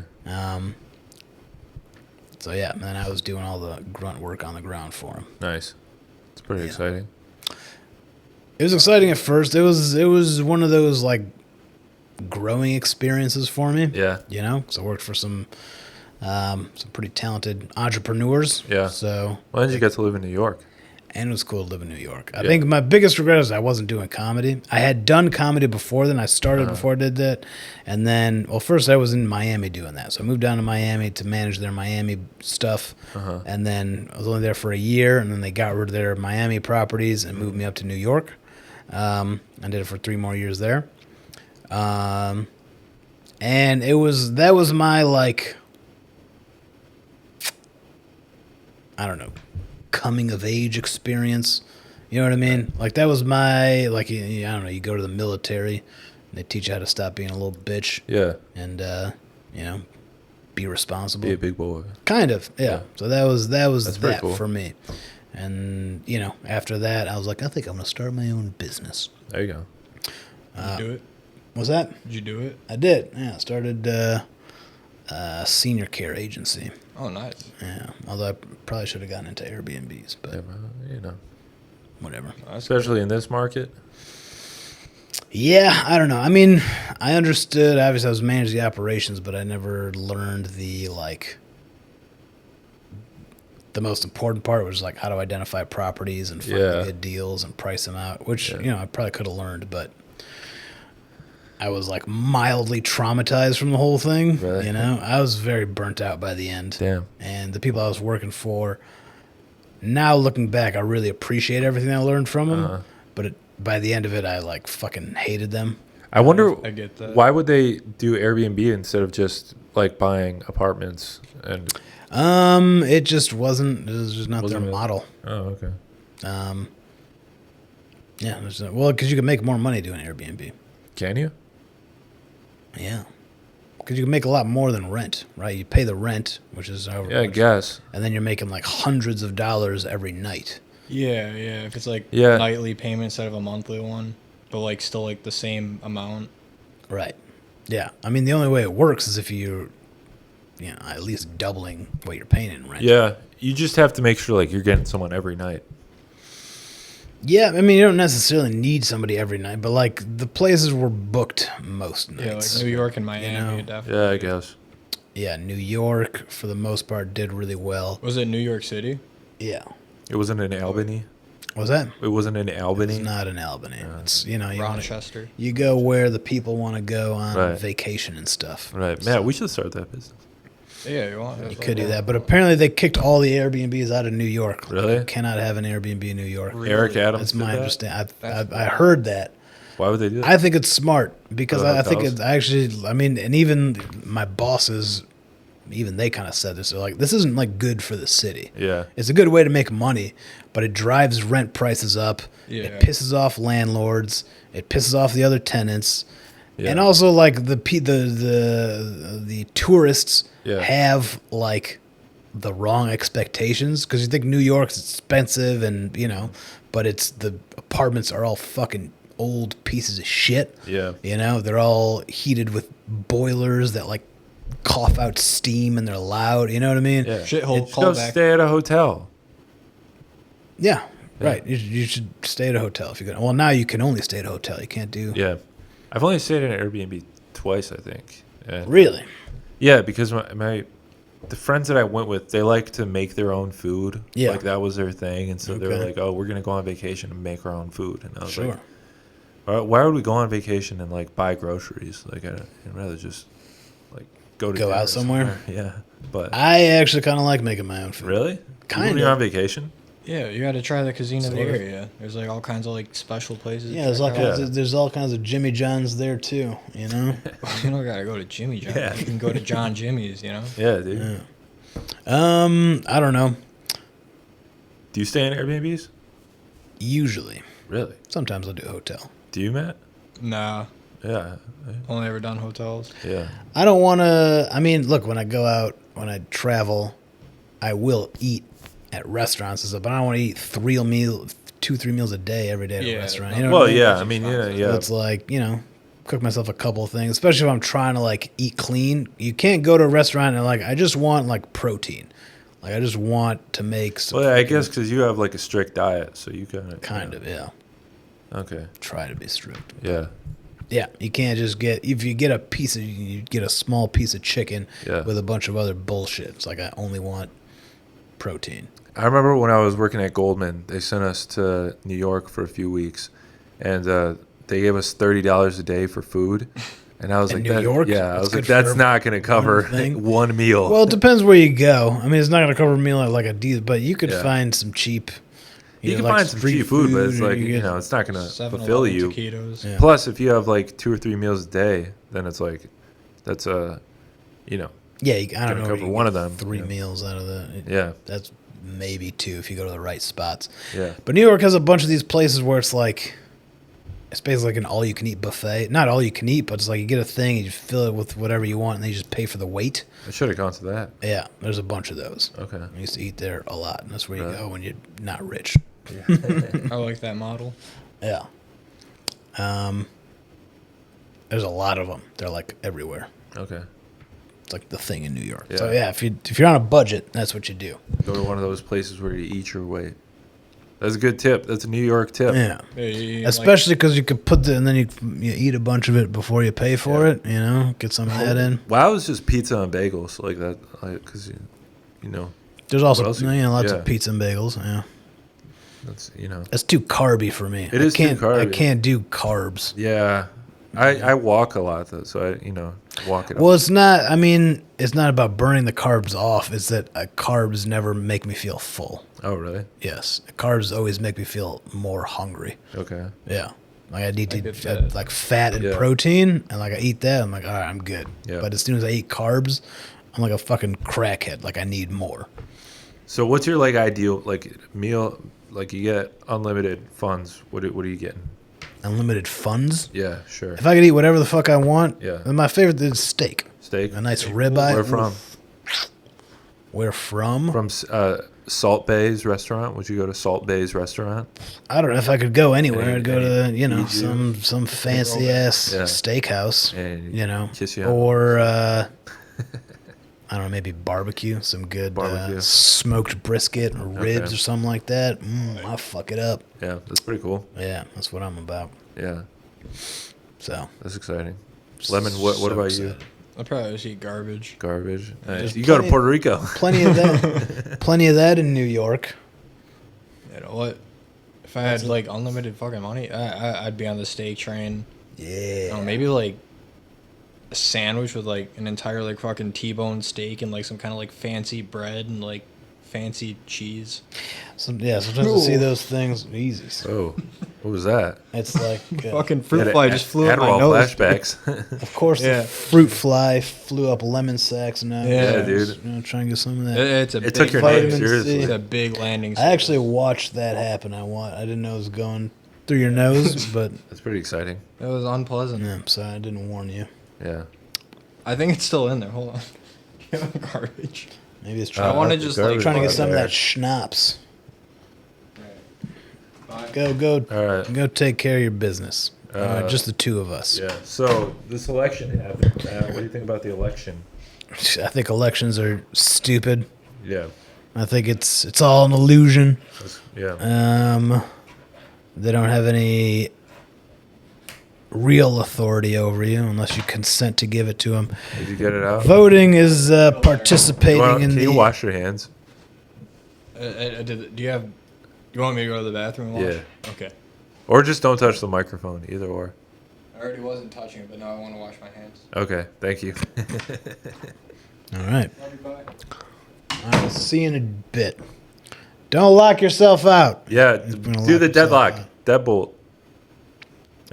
B: So yeah, and then I was doing all the grunt work on the ground for him.
A: Nice. It's pretty exciting.
B: It was exciting at first. It was one of those like growing experiences for me.
A: Yeah.
B: Because I worked for some pretty talented entrepreneurs.
A: Yeah.
B: So
A: When did you get to live in New York?
B: and it was cool to live in New York. I
A: Yeah.
B: think my biggest regret is I wasn't doing comedy. I had done comedy before then. I started before I did that. And then, first I was in Miami doing that. So I moved down to Miami to manage their Miami stuff. And then I was only there for a year. And then they got rid of their Miami properties and moved me up to New York. I did it for 3 more years there. And that was my, like, I don't know, coming of age experience. You know what I mean? Like that was my, like, I don't know, you go to the military and they teach you how to stop being a little bitch
A: Yeah.
B: and be responsible.
A: Be a big boy.
B: Kind of, yeah.
A: Yeah.
B: So that was
A: That's pretty
B: that
A: cool.
B: for me. And after that I was like, I think I'm gonna start my own business.
A: There you go.
C: Did you do it?
B: What's that?
C: Did you do it?
B: I did. Yeah, I started a senior care agency.
C: Oh, nice.
B: Yeah, although I probably should have gotten into Airbnbs, but
A: Yeah, well,
B: whatever.
A: especially in this market.
B: Yeah, I don't know. I mean, I understood. Obviously, I was managing the operations, but I never learned the most important part was like how to identify properties and find good deals and price them out, which I probably could have learned, but I was like mildly traumatized from the whole thing.
A: Really?
B: I was very burnt out by the end.
A: Damn.
B: And the people I was working for, now looking back, I really appreciate everything I learned from them. But by the end of it, I like fucking hated them.
A: I wonder
C: I get that.
A: why would they do Airbnb instead of just like buying apartments and.
B: It just wasn't. It was just not their
A: Wasn't it?
B: model.
A: Oh, okay.
B: Yeah. Because you can make more money doing Airbnb.
A: Can you?
B: Yeah. Because you can make a lot more than rent, right? You pay the rent, which is however
A: Yeah, I
B: much,
A: guess.
B: and then you're making like hundreds of dollars every night.
C: Yeah. If it's like
A: Yeah.
C: nightly payment instead of a monthly one, but like still like the same amount.
B: Right. Yeah. I mean, the only way it works is if you're, at least doubling what you're paying in rent.
A: Yeah, you just have to make sure like you're getting someone every night.
B: Yeah, I mean, you don't necessarily need somebody every night, but like the places were booked most
C: Yeah, like
B: nights.
C: New York and Miami, definitely.
A: Yeah, I guess.
B: Yeah, New York for the most part did really well.
C: Was it New York City?
B: Yeah.
A: It wasn't in Albany.
B: What was that?
A: It wasn't in Albany.
B: It's not in Albany. It's
C: Rochester.
B: you go where the people want to go on
A: Right.
B: vacation and stuff.
A: Right, Matt. We should start that business.
C: Yeah, you want.
B: You could do that, but apparently they kicked all the Airbnbs out of New York.
A: Really?
B: You cannot have an Airbnb in New York.
C: Really?
A: Eric Adams.
B: That's
A: did
B: my
A: that?
B: understanding.
C: That's
B: I heard that.
A: Why would they do that?
B: I think it's smart because
A: For the
B: I think
A: hotels?
B: it's actually. I mean, and even my bosses, even they kind of said this. They're like, this isn't like good for the city.
A: Yeah.
B: It's a good way to make money, but it drives rent prices up.
C: Yeah.
B: It pisses off landlords. It pisses off the other tenants.
A: Yeah.
B: And also, like the tourists
A: Yeah.
B: have like the wrong expectations because you think New York's expensive and but it's the apartments are all fucking old pieces of shit.
A: Yeah.
B: You know, they're all heated with boilers that like cough out steam and they're loud. You know what I mean?
A: Yeah.
C: Shithole
A: Go
C: callback.
A: stay at a hotel.
B: Yeah. Right. You should stay at a hotel if you're gonna. Well, now you can only stay at a hotel. You can't do.
A: Yeah. I've only stayed in an Airbnb twice, I think. And
B: Really?
A: yeah, because the friends that I went with, they like to make their own food.
B: Yeah.
A: Like that was their thing. And so they were
B: Okay.
A: like, oh, we're going to go on vacation and make our own food. And I was
B: Sure.
A: like, all right, why would we go on vacation and like buy groceries? Like I'd rather just like go
B: Go
A: dinner
B: out somewhere?
A: Yeah. But
B: I actually kind of like making my own food.
A: really?
B: Kinda.
A: When you're on vacation?
C: Yeah, you got to try the cuisine of the
B: Sort of.
C: area. There's like all kinds of like special places.
B: Yeah, there's all
C: check
B: kinds.
C: out.
B: There's all kinds of Jimmy John's there too. You know.
C: You don't gotta go to Jimmy John.
A: Yeah.
C: You can go to John Jimmy's. You know.
A: Yeah, dude.
B: Yeah. I don't know.
A: Do you stay in Airbnbs?
B: Usually,
A: Really?
B: sometimes I'll do a hotel.
A: Do you, Matt?
C: Nah,
A: Yeah.
C: only ever done hotels.
A: Yeah.
B: I don't want to. I mean, look, when I go out, when I travel, I will eat at restaurants and stuff, but I don't want to eat 3 meals a day every day at a
C: Yeah,
B: restaurant.
C: no.
B: You know
A: Well,
B: what I mean?
A: yeah. I mean, yeah, yeah.
B: So it's like, you know, cook myself a couple of things, especially if I'm trying to like eat clean. You can't go to a restaurant and like, I just want like protein. Like I just want to make some.
A: Well, I guess because you have like a strict diet, so you
B: Kind of, yeah.
A: Okay.
B: Try to be strict.
A: Yeah.
B: Yeah, you can't just get, if you get a piece of, you get a small piece of chicken
A: Yeah.
B: with a bunch of other bullshit. It's like I only want protein.
A: I remember when I was working at Goldman, they sent us to New York for a few weeks, and they gave us $30 a day for food. And I was
B: In
A: like,
B: New York?
A: Yeah, I
B: That's
A: was like,
B: good
A: that's
B: for
A: not going to cover
B: thing.
A: one meal.
B: Well, it depends where you go. I mean, it's not going to cover a meal at like a deal, but you could
A: Yeah.
B: find some cheap.
A: you
B: know,
A: can
B: like
A: find some
B: street
A: cheap food, but it's
B: or
A: like,
B: you
A: you
B: get-
A: know, it's not going to
C: 7-Eleven
A: fulfill you.
C: taquitos.
B: Yeah.
A: Plus, if you have like 2 or 3 meals a day, then it's like, that's you know,
B: Yeah, I
A: Gonna
B: don't know.
A: cover
B: you
A: one
B: get
A: of them,
B: 3
A: yeah.
B: meals out of that.
A: yeah,
B: That's maybe 2 if you go to the right spots.
A: yeah.
B: But New York has a bunch of these places where it's like, it's basically like an all-you-can-eat buffet. Not all-you-can-eat, but it's like you get a thing and you fill it with whatever you want, and then you just pay for the weight.
A: I should have gone to that.
B: Yeah, there's a bunch of those.
A: Okay.
B: I used to eat there a lot, and that's where you
A: Right.
B: go when you're not rich.
C: I like that model.
B: Yeah. There's a lot of them. They're like everywhere.
A: Okay.
B: It's like the thing in New York.
A: Yeah.
B: So yeah, if you're on a budget, that's what you do.
A: Go to one of those places where you eat your weight. That's a good tip. That's a New York tip.
B: Yeah.
C: Yeah, you,
B: Especially because you could put and then you eat a bunch of it before you pay for it. You know, get some of that in.
A: Well, I was just pizza and bagels like that, because you know,
B: There's also
A: What else you-
B: lots
A: yeah.
B: of pizza and bagels. Yeah,
A: that's you know.
B: that's too carby for me.
A: It is too
B: I
A: carby.
B: can't do carbs.
A: Yeah, I walk a lot though, so I walk it.
B: Well, it's not. I mean, it's not about burning the carbs off. It's that carbs never make me feel full.
A: Oh really?
B: Yes, carbs always make me feel more hungry.
A: Okay.
B: Yeah, like I need
C: I get
B: to
C: that.
B: like fat and
A: Yeah.
B: protein, and like I eat that, I'm like, all right, I'm good.
A: Yeah.
B: But as soon as I eat carbs, I'm like a fucking crackhead. Like I need more.
A: So what's your like ideal like meal? Like you get unlimited funds. What are you getting?
B: Unlimited funds.
A: Yeah, sure.
B: If I could eat whatever the fuck I want,
A: Yeah.
B: then my favorite is steak.
A: Steak.
B: A nice ribeye.
A: Where from?
B: Where from?
A: From Salt Bay's restaurant. Would you go to Salt Bay's restaurant?
B: I don't know if I could go anywhere.
A: And-
B: I'd go to
A: and
B: some
A: eat you.
B: some fancy ass
A: Yeah.
B: steakhouse.
A: And
B: You know,
A: kiss you on-
B: or I don't know, maybe barbecue, some good
A: Barbecue.
B: smoked brisket or ribs
A: Okay.
B: or something like that. I'll fuck it up.
A: Yeah, that's pretty cool.
B: Yeah, that's what I'm about.
A: Yeah,
B: So,
A: that's exciting. Lemon, what
B: so
A: about you?
B: excited.
C: I'll probably just eat garbage.
A: Garbage. Nice.
B: There's
A: You go to
B: plenty-
A: Puerto Rico.
B: Plenty of that. Plenty of that in New York.
C: You know what? If I had like unlimited fucking money, I'd be on the steak train.
B: Yeah.
C: Maybe like a sandwich with like an entire like fucking T-bone steak and like some kind of like fancy bread and like fancy cheese.
B: Sometimes I see those things easy.
A: Oh, what was that?
B: It's like,
C: Fucking fruit fly just flew up my
A: Adderall
C: nose.
A: flashbacks.
B: of course,
C: Yeah.
B: the fruit fly flew up lemon sacks now.
C: Yeah,
A: dude.
B: You know, try and get some of that.
C: It's a
A: It
C: big
A: took your
B: vitamin
A: name
B: C.
A: seriously.
C: It's a big landing.
B: I actually watched that happen. I didn't know it was going through your nose, but
A: That's pretty exciting.
C: It was unpleasant.
B: yeah, so I didn't warn you.
A: Yeah.
C: I think it's still in there. Hold on. Garbage.
B: Maybe it's
C: I
B: trying,
C: want to
A: the
C: just
A: garbage
C: like
B: trying to get
A: bar
B: some of
A: there.
B: that schnapps. Go.
A: All right.
B: Go take care of your business. Just the two of us.
A: Yeah. So this election happened. What do you think about the election?
B: I think elections are stupid.
A: Yeah.
B: I think it's all an illusion.
A: Yeah.
B: They don't have any real authority over you unless you consent to give it to them.
A: Did you get it out?
B: Voting is participating in
A: Can
B: the.
A: you wash your hands?
C: Do you have? You want me to go to the bathroom and wash?
A: Yeah.
C: Okay.
A: Or just don't touch the microphone. Either or.
C: I already wasn't touching it, but now I want to wash my hands.
A: Okay. Thank you.
B: All right.
C: Love you, bye.
B: I'll see you in a bit. Don't lock yourself out.
A: Yeah.
B: gonna
A: Do
B: lock
A: the
B: himself
A: deadlock.
B: out.
A: Deadbolt.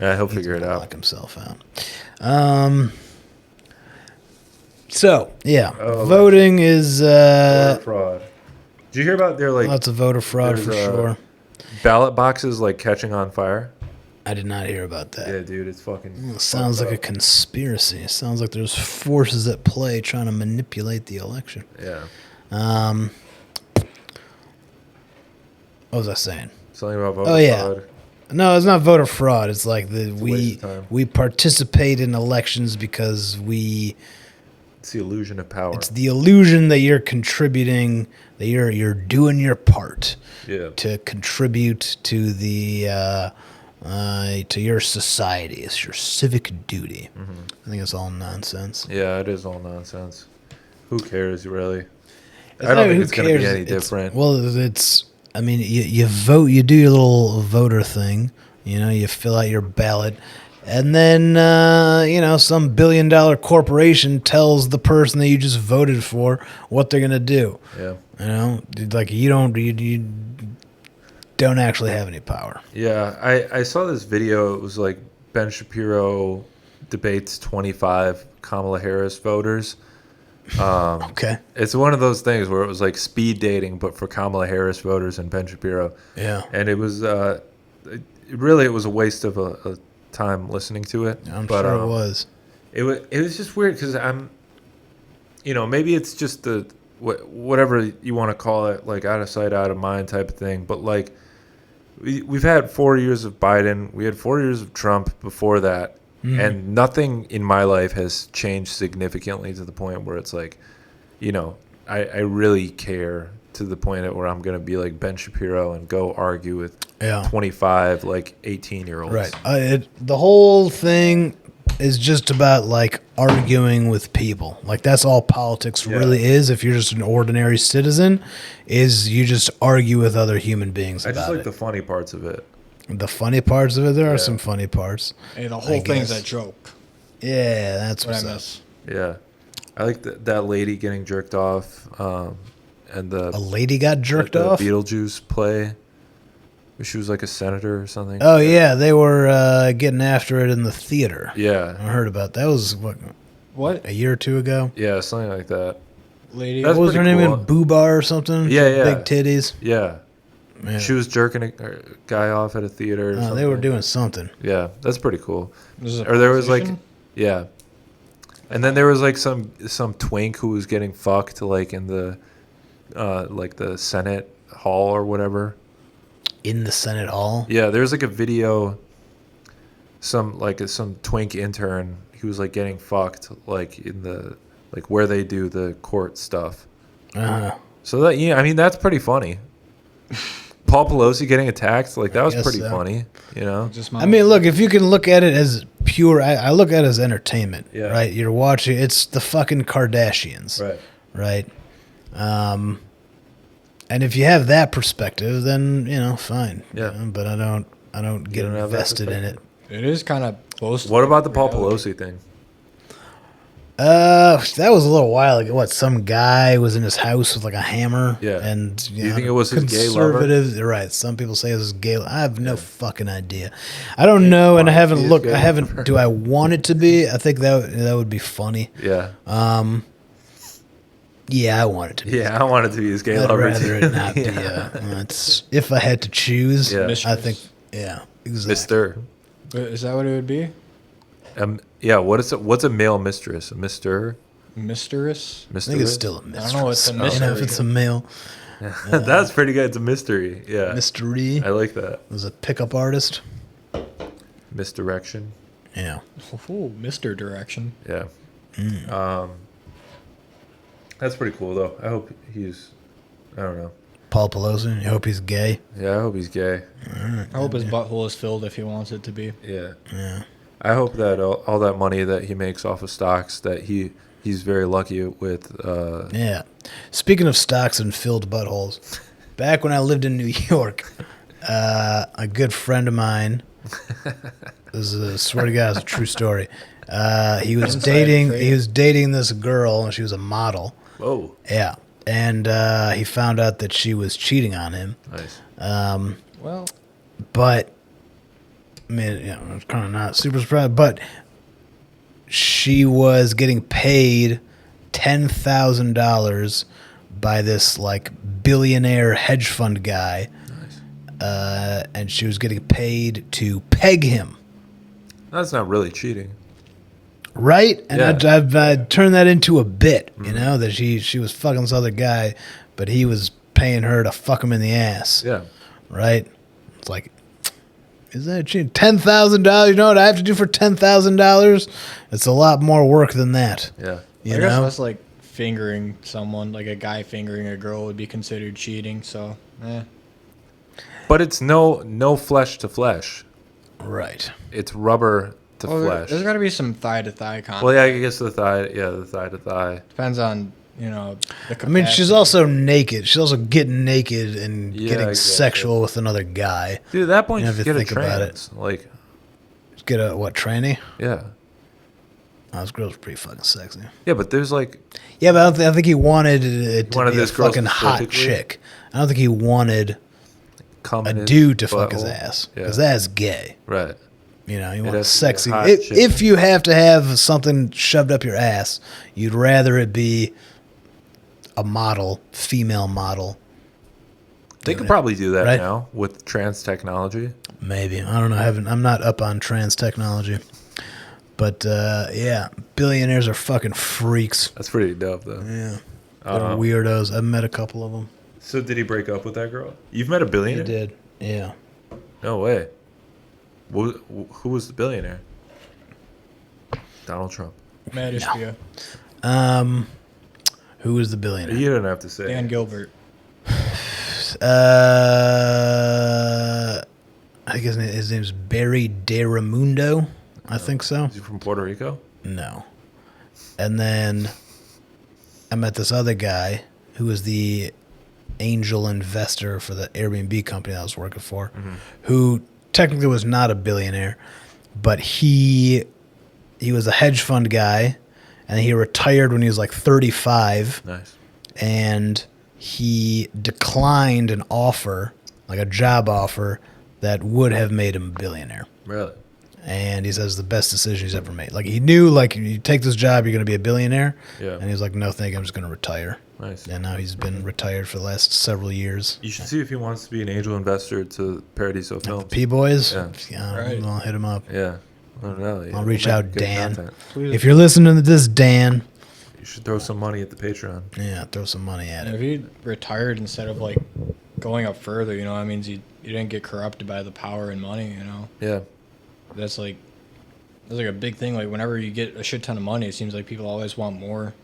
A: Yeah, he'll figure it
B: Lock
A: out.
B: himself out. So yeah,
A: Oh,
B: voting is
A: Voter fraud. Did you hear about their like
B: lots of voter fraud
A: there's
B: for
A: a-
B: sure.
A: ballot boxes like catching on fire?
B: I did not hear about that.
A: Yeah, dude, it's fucking.
B: It sounds like a conspiracy. It sounds like there's forces at play trying to manipulate the election.
A: Yeah.
B: What was I saying?
A: Something about voter
B: Oh, yeah.
A: fraud.
B: No, it's not voter fraud. It's like
A: a waste of time.
B: we participate in elections because
A: It's the illusion of power.
B: it's the illusion that you're contributing, that you're doing your part
A: Yeah.
B: to contribute to the to your society. It's your civic duty. I think it's all nonsense.
A: Yeah, it is all nonsense. Who cares, really?
B: It's
A: I
B: not
A: don't think
B: who
A: it's going to be
B: cares.
A: any
B: It's-
A: different.
B: Well, it's. I mean, you vote. You do your little voter thing. You know, you fill out your ballot, and then some $1 billion corporation tells the person that you just voted for what they're gonna do.
A: Yeah.
B: You know, like you don't actually have any power.
A: Yeah, I saw this video. It was like Ben Shapiro debates 25 Kamala Harris voters.
B: Okay.
A: It's one of those things where it was like speed dating, but for Kamala Harris voters and Ben Shapiro.
B: Yeah.
A: And it was it was a waste of a time listening to it.
B: I'm
A: but,
B: sure it was.
A: It was just weird because maybe it's just the whatever you want to call it, like out of sight, out of mind type of thing. But like we've had 4 years of Biden, we had 4 years of Trump before that, and nothing in my life has changed significantly to the point where it's like, I really care to the point where I'm gonna be like Ben Shapiro and go argue with 25 like 18-year-olds.
B: Right. The whole thing is just about like arguing with people. Like that's all politics really is. If you're just an ordinary citizen, is you just argue with other human beings
A: I
B: about
A: just like
B: it.
A: the funny parts of it.
B: The funny parts of it, there
A: Yeah.
B: are some funny parts.
C: Hey, the whole thing's a joke.
B: Yeah, that's
C: What
B: what's
C: I
B: up.
C: miss.
A: Yeah, I like that lady getting jerked off, and
B: A lady got jerked
A: the
B: off.
A: Beetlejuice play. She was like a senator or something.
B: Oh yeah, they were getting after it in the theater.
A: Yeah,
B: I heard about that. Was
C: What?
B: a year or two ago.
A: yeah, something like that.
C: Lady?
A: That's
B: What was her
A: pretty
B: name?
A: cool.
B: Boo Bar or something?
A: Yeah, yeah.
B: Big titties.
A: Yeah,
B: Yeah.
A: she was jerking a guy off at a theater. Or
B: Oh,
A: something.
B: they were doing something.
A: Yeah, that's pretty cool.
C: This is a
A: Or there was like,
C: politician?
A: yeah, and then there was like some twink who was getting fucked like in the Senate hall or whatever.
B: In the Senate Hall.
A: Yeah, there's like a video. Some twink intern. He was like getting fucked like in the where they do the court stuff.
B: Uh-huh.
A: So that I mean that's pretty funny. Paul Pelosi getting attacked, like that was
B: guess
A: pretty
B: so.
A: funny, you know?
C: Just
B: I mean, look, if you can look at it as pure, I look at it as entertainment,
A: Yeah.
B: right? You're watching, it's the fucking Kardashians,
A: Right.
B: right? And if you have that perspective, then, fine.
A: Yeah.
B: But I don't get
A: don't have that
B: invested in it.
C: It is kind of close to
A: What about the Paul
C: reality.
A: Pelosi thing?
B: That was a little while ago. What, some guy was in his house with like a hammer?
A: Yeah.
B: And
A: Do you think it was his gay lover?
B: conservatives, right? Some people say it was gay. I have no fucking idea. I don't know, and I haven't
A: His
B: looked.
A: gay
B: I haven't.
A: lover.
B: Do I want it to be? I think that would be funny.
A: Yeah.
B: Yeah, I want it to be.
A: Yeah, I want it to be his gay
B: I'd
A: lover.
B: rather
A: too.
B: it not be.
A: Yeah.
B: It's if I had to choose.
A: Yeah.
B: I
C: Mistress.
B: think. Yeah, exactly.
A: Mr.
C: Is that what it would be?
A: Yeah, what's a male mistress? A Mr.
C: Mistress?
B: I think it's still a
A: Mistress?
B: mistress.
C: I don't know, it's a
B: You know, if
C: mystery.
B: it's a male.
A: That's pretty good. It's a mystery. Yeah.
B: Mystery.
A: I like that.
B: Was a pickup artist.
A: Misdirection.
B: Yeah.
C: Oh, Mr. Direction.
A: Yeah. That's pretty cool, though. I hope he's, I don't know.
B: Paul Pelosi. You hope he's gay.
A: Yeah, I hope he's gay.
C: I hope his butthole is filled if he wants it to be.
A: Yeah.
B: Yeah.
A: I hope that all that money that he makes off of stocks, that he's very lucky with.
B: Yeah. Speaking of stocks and filled buttholes, back when I lived in New York, a good friend of mine, swear to God, it's a true story. He was dating this girl, and she was a model.
A: Whoa.
B: Yeah. And he found out that she was cheating on him.
A: Nice.
C: Well,
B: But, I mean, it's kind of not super surprised, but she was getting paid $10,000 by this, like, billionaire hedge fund guy.
A: Nice.
B: And she was getting paid to peg him.
A: That's not really cheating.
B: Right? And
A: Yeah.
B: I've turned that into a bit, that she was fucking this other guy, but he was paying her to fuck him in the ass.
A: Yeah.
B: Right? It's like, is that cheating? $10,000? You know what I have to do for $10,000? It's a lot more work than that.
A: Yeah.
B: You
C: I guess
B: know?
C: that's like fingering someone, like a guy fingering a girl would be considered cheating. So,
A: But it's no flesh to flesh.
B: Right.
A: It's rubber to flesh.
C: There's got to be some thigh to thigh contact.
A: Well, yeah, I guess the thigh. Yeah, the thigh to thigh.
C: Depends on the capacity.
B: I mean, she's also naked. She's also getting naked and
A: Yeah,
B: getting
A: I guess
B: sexual with another guy.
A: Dude, at that point,
B: You have
A: just
B: to
A: get a
B: think about
A: trans. Like,
B: Get a, tranny?
A: yeah.
B: Oh, this girl's pretty fucking sexy.
A: Yeah, but there's like,
B: Yeah, but I think he wanted it to
A: wanted
B: be
A: this
B: a
A: girl
B: fucking hot
A: specifically?
B: chick. I don't think he wanted
A: cum
B: a
A: in his
B: dude to fuck his
A: butthole.
B: ass.
A: Yeah.
B: Because that's gay.
A: Right.
B: You know, you
A: It
B: want
A: has to be a
B: sexy.
A: hot chick.
B: If you have to have something shoved up your ass, you'd rather it be a model, female model.
A: They could probably do that
B: Right.
A: now with trans technology.
B: Maybe. I don't know. I'm not up on trans technology. But, yeah, billionaires are fucking freaks.
A: That's pretty dope, though.
B: Yeah. They're weirdos. I've met a couple of them.
A: So did he break up with that girl? You've met a
B: He
A: billionaire?
B: did. Yeah.
A: No way. Who was the billionaire? Donald Trump.
C: Matt Ishbia.
B: Who was the billionaire?
A: You don't have to say.
C: Dan Gilbert.
B: I think his name's Barry Daramundo. I think so.
A: Is he from Puerto Rico?
B: No. And then I met this other guy who was the angel investor for the Airbnb company I was working for, who technically was not a billionaire, but he was a hedge fund guy, and he retired when he was like 35,
A: Nice.
B: and he declined an offer, like a job offer, that would have made him a billionaire.
A: Really?
B: And he says the best decision he's ever made. Like, he knew, like, you take this job, you're going to be a billionaire.
A: Yeah.
B: And he was like, no, thank you, I'm just going to retire.
A: Nice.
B: And now he's been retired for the last several years.
A: You should see if he wants to be an angel investor to Paradizo Films.
B: P Boiz?
A: Yeah.
C: Right.
B: I'll hit him up.
A: Yeah. I don't know. Yeah,
B: I'll reach
A: make
B: out,
A: good
B: Dan.
A: content.
B: If you're listening to this, Dan,
A: You should throw some money at the Patreon.
B: yeah, throw some money at
C: And
B: it.
C: if he retired instead of like going up further, that means you didn't get corrupted by the power and money.
A: Yeah.
C: That's like a big thing. Like whenever you get a shit ton of money, it seems like people always want more.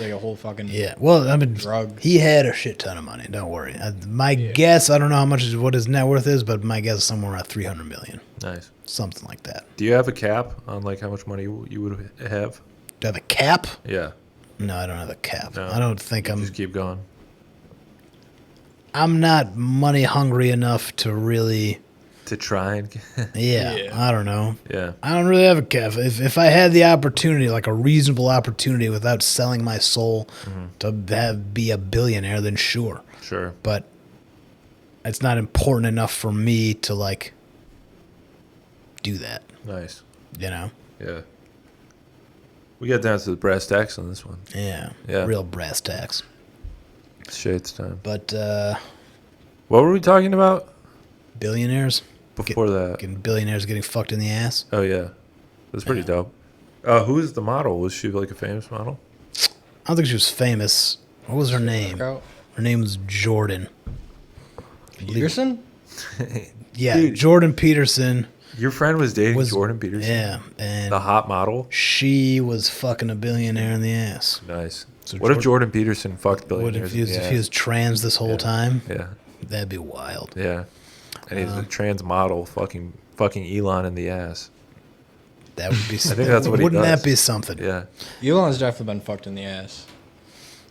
C: Like a whole fucking
B: Yeah, well, I mean,
C: drug.
B: he had a shit ton of money. Don't worry. My guess, I don't know what his net worth is, but my guess is somewhere around 300 million,
A: Nice.
B: something like that.
A: Do you have a cap on like how much money you would have?
B: Do I have a cap?
A: Yeah.
B: No, I don't have a cap.
A: No.
B: I don't think
A: Just keep going.
B: I'm not money hungry enough to really.
A: To try and.
B: Yeah, I don't know.
A: Yeah.
B: I don't really have a cap. If I had the opportunity, like a reasonable opportunity, without selling my soul to be a billionaire, then sure.
A: Sure.
B: But it's not important enough for me to like do that.
A: Nice.
B: You know?
A: Yeah. We got down to the brass tacks on this one.
B: Yeah.
A: Yeah.
B: Real brass tacks.
A: Shades time.
B: But
A: What were we talking about
B: billionaires.
A: before that?
B: Billionaires getting fucked in the ass.
A: Oh yeah, that's pretty dope. Who was the model? Was she like a famous model?
B: I don't think she was famous. What was her name?
C: Workout.
B: Her name was Jordan.
C: Peterson?
B: Yeah,
A: Dude.
B: Jordan Peterson.
A: Your friend was dating Jordan Peterson?
B: Yeah, and
A: The hot model?
B: she was fucking a billionaire in the ass.
A: Nice.
B: So
A: What if Jordan Peterson fucked billionaires?
B: If he was trans this whole time?
A: Yeah.
B: That'd be wild.
A: Yeah. And he's a trans model fucking Elon in the ass.
B: That would be.
A: I think that's what he
B: Wouldn't
A: does.
B: that be something?
A: Yeah.
C: Elon's definitely been fucked in the ass.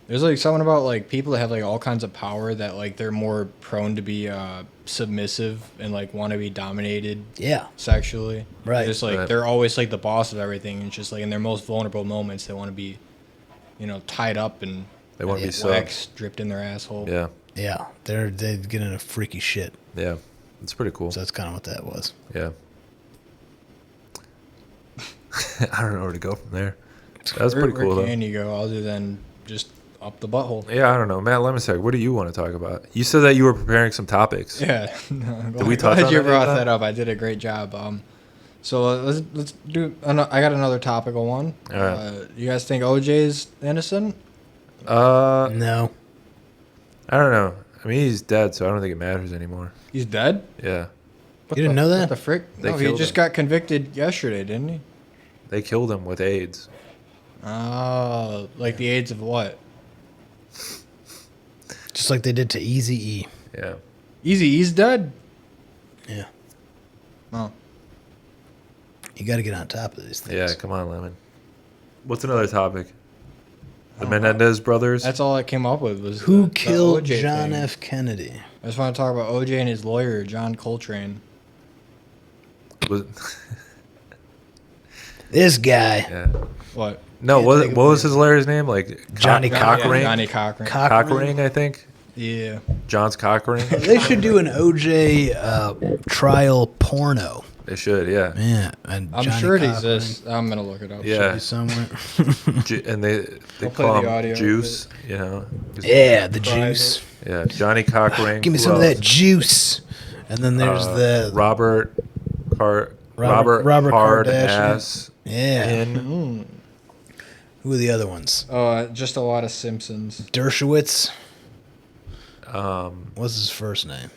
C: There's like something about like people that have like all kinds of power that like they're more prone to be submissive and like want to be dominated
B: Yeah.
C: sexually.
B: Right.
C: It's like
A: Right.
C: they're always like the boss of everything, and it's just like in their most vulnerable moments they want to be, tied up and
A: They want to be subs.
C: wax dripped in their asshole.
A: Yeah.
B: Yeah. They get into freaky shit.
A: Yeah. It's pretty cool.
B: So that's kind of what that was.
A: Yeah. I don't know where to go from there. That was pretty cool,
C: Where
A: though.
C: can you go other than just up the butthole?
A: Yeah, I don't know. Matt Lemonsack, what do you want to talk about? You said that you were preparing some topics.
C: Yeah.
A: Did we touch
C: glad
A: on
C: you
A: any of
C: brought
A: that?
C: that up. I did a great job. So let's do. I got another topical one.
A: All right.
C: You guys think OJ's innocent?
B: No.
A: I don't know. I mean, he's dead, so I don't think it matters anymore.
C: He's dead.
A: Yeah.
C: What
B: You didn't
C: the-
B: know that?
C: What the frick?
A: They
C: No, he
A: killed
C: just
A: him.
C: got convicted yesterday, didn't he?
A: They killed him with AIDS.
C: Oh, like the AIDS of what?
B: Just like they did to Easy E.
A: Yeah.
C: He's dead.
B: Yeah.
C: Oh,
B: You got to get on top of these things.
A: Yeah, come on, Lemon. What's another topic? The Menendez brothers?
C: that's all I came up with was
B: Who
C: the
B: killed
C: OJ
B: John
C: thing.
B: F. Kennedy?
C: I just want to talk about OJ and his lawyer, John Coltrane.
A: Was-
B: This guy.
A: yeah.
C: What?
A: No,
B: Can't
A: what
B: think of
A: was
B: it.
A: his lawyer's name? Like
B: Johnny
A: Cockring?
C: Johnny Cochran.
A: Cockring, I think.
C: Yeah.
A: John's Cockring.
B: They should do an OJ trial porno.
A: They should, yeah.
B: Yeah. And
C: I'm
B: Johnny
C: sure it
B: Cochran
C: exists. I'm gonna look it up.
A: Yeah.
B: be somewhere.
A: And they
C: I'll play
A: call
C: the
A: him
C: audio of
A: Juice, you know.
B: Yeah, the
C: Private.
B: juice.
A: Yeah, Johnny Cockring.
B: Give me
A: Who
B: some of
A: else?
B: that juice. And then there's the
A: Robert
B: Robert
A: Hard
B: Kardashian.
A: Ass
B: yeah.
A: in
B: Who are the other ones?
C: Oh, just a lot of Simpsons.
B: Dershowitz. What's his first name?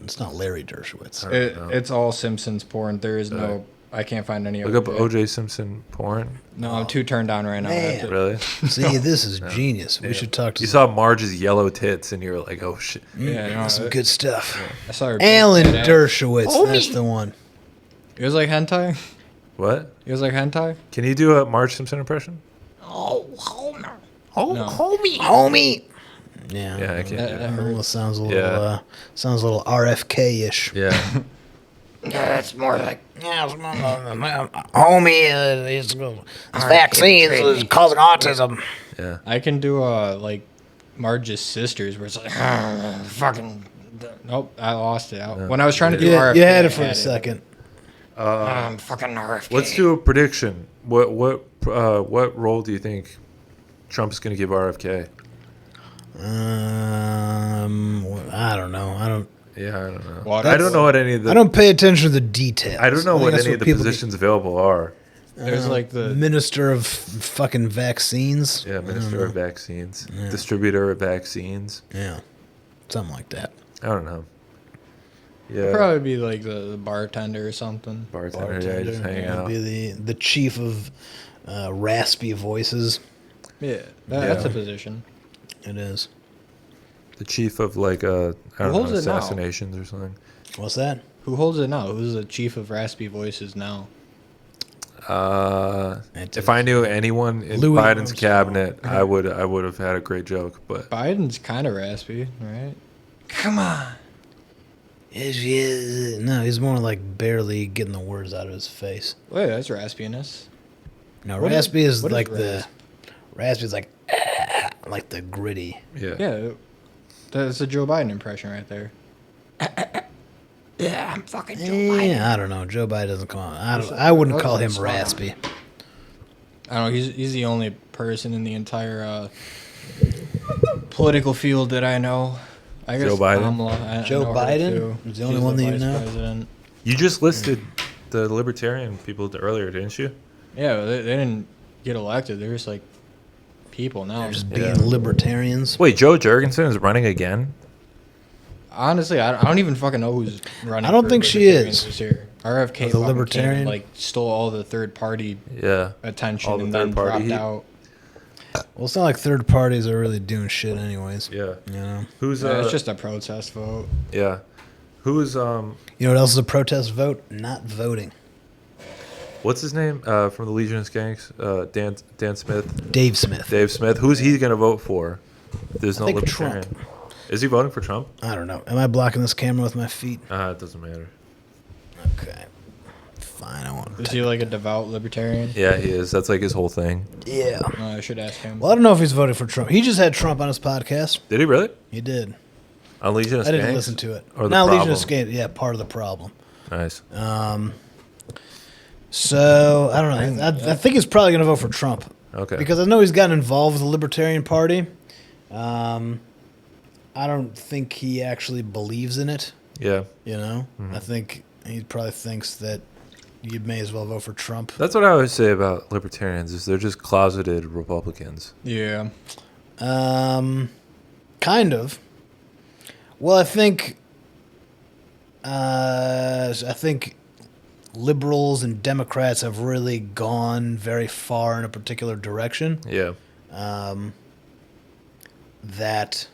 B: It's not Larry Dershowitz.
A: I don't know.
C: It's all Simpsons porn. There is no. I can't find any.
A: Look up O.J. Simpson porn.
C: No, I'm too turned down right now. I have
B: Man.
C: to-
A: Really?
B: See, this is genius. We should talk to
A: You saw Marge's yellow tits and you were like, oh shit.
C: Yeah, no,
B: some good stuff.
C: I saw her.
B: Alan
C: big fat ass.
B: Dershowitz. That's the one.
C: It was like hentai.
A: What?
C: It was like hentai.
A: Can you do a Marge Simpson impression?
C: No.
B: Homie. Yeah.
A: Yeah, I can't do
C: That
A: that.
C: hurt.
B: Well, sounds a little
A: Yeah.
B: sounds a little RFK-ish.
A: Yeah.
B: Yeah, it's more like homie. His vaccine is causing autism.
A: Yeah.
C: I can do like Marge's sisters, where it's like fucking. Nope, I lost it. When I was trying to do
B: Yeah,
C: RFK,
B: you had it
C: I
B: for a second.
C: Fucking RFK.
A: Let's do a prediction. What role do you think Trump's going to give RFK?
B: I don't know. I don't
A: know.
C: Water?
A: I don't know what any of the
B: I don't pay attention to the details.
A: I don't know
B: think
A: what
B: that's
A: any of the
B: people
A: positions available are.
C: There's like the
B: Minister of fucking vaccines.
A: Yeah, Minister of Vaccines, Distributor of Vaccines.
B: Yeah, something like that.
A: I don't know.
C: it'd
A: Yeah,
C: probably be like the bartender or something.
A: bartender. Yeah, just hanging
B: It'd
A: out.
B: be the chief of raspy voices.
C: Yeah, that's a position.
B: It is.
A: The chief of like I don't know,
C: holds it now?
A: assassinations or something.
B: What's that?
C: Who holds it now? Who's the chief of raspy voices now?
A: If I knew anyone in
B: Louis
A: Biden's
B: Armstrong.
A: cabinet, I would have had a great joke. But
C: Biden's kind of raspy, right? Come on.
B: No, he's more like barely getting the words out of his face.
C: Wait, that's raspiness.
B: No,
C: What is-
B: raspy is
C: what is
B: like the
C: rasp?
B: raspy is like the gritty.
A: yeah,
C: Yeah, that's a Joe Biden impression right there.
B: Yeah, I don't know. Joe Biden doesn't come on. I wouldn't call him raspy.
C: I don't know. He's the only person in the entire political field that I know. I guess
A: Joe Biden?
C: Kamala,
B: Joe
C: I know her
B: Biden
C: too.
B: is the only
C: She's
B: one that you
C: vice
B: know?
C: president.
A: You just listed the libertarian people earlier, didn't you?
C: Yeah, they didn't get elected. They're just like people now.
B: They're just being libertarians.
A: Wait, Joe Jurgensen is running again?
C: Honestly, I don't even fucking know who's running.
B: I don't
C: for
B: think she
C: libertarians
B: is.
C: This year. RFK
B: The
C: fucking
B: libertarian?
C: came and, like, stole all the third party attention
A: All the
C: and
A: third
C: then
A: party
C: dropped
A: heat.
C: out.
B: Well, it's not like third parties are really doing shit anyways.
A: Yeah.
B: You know?
A: Who's
C: It's just a protest vote.
A: Yeah. Who's
B: You know what else is a protest vote? Not voting.
A: what's his name? From the Legion of Skanks? Dan Smith.
B: Dave Smith.
A: Dave Smith. Who's he gonna vote for? There's
B: I
A: no
B: think
A: libertarian.
B: Trump.
A: Is he voting for Trump?
B: I don't know. Am I blocking this camera with my feet?
A: It doesn't matter.
B: Okay. Fine, I won't.
C: Is he like a devout libertarian?
A: Yeah, he is. That's like his whole thing.
B: Yeah.
C: I should ask him.
B: Well, I don't know if he's voting for Trump. He just had Trump on his podcast.
A: Did he really?
B: He did.
A: On Legion of Skanks?
B: I didn't listen to it.
A: Or the
B: Now Legion
A: problem?
B: of Skanks, yeah, part of the problem.
A: Nice.
B: So I don't know. I think he's probably going to vote for Trump.
A: Okay.
B: Because I know he's gotten involved with the Libertarian Party. I don't think he actually believes in it.
A: Yeah.
B: You know, I think he probably thinks that you may as well vote for Trump.
A: That's what I always say about libertarians is they're just closeted Republicans.
C: Yeah.
B: Kind of. Well, I think liberals and Democrats have really gone very far in a particular direction.
A: Yeah.
B: That,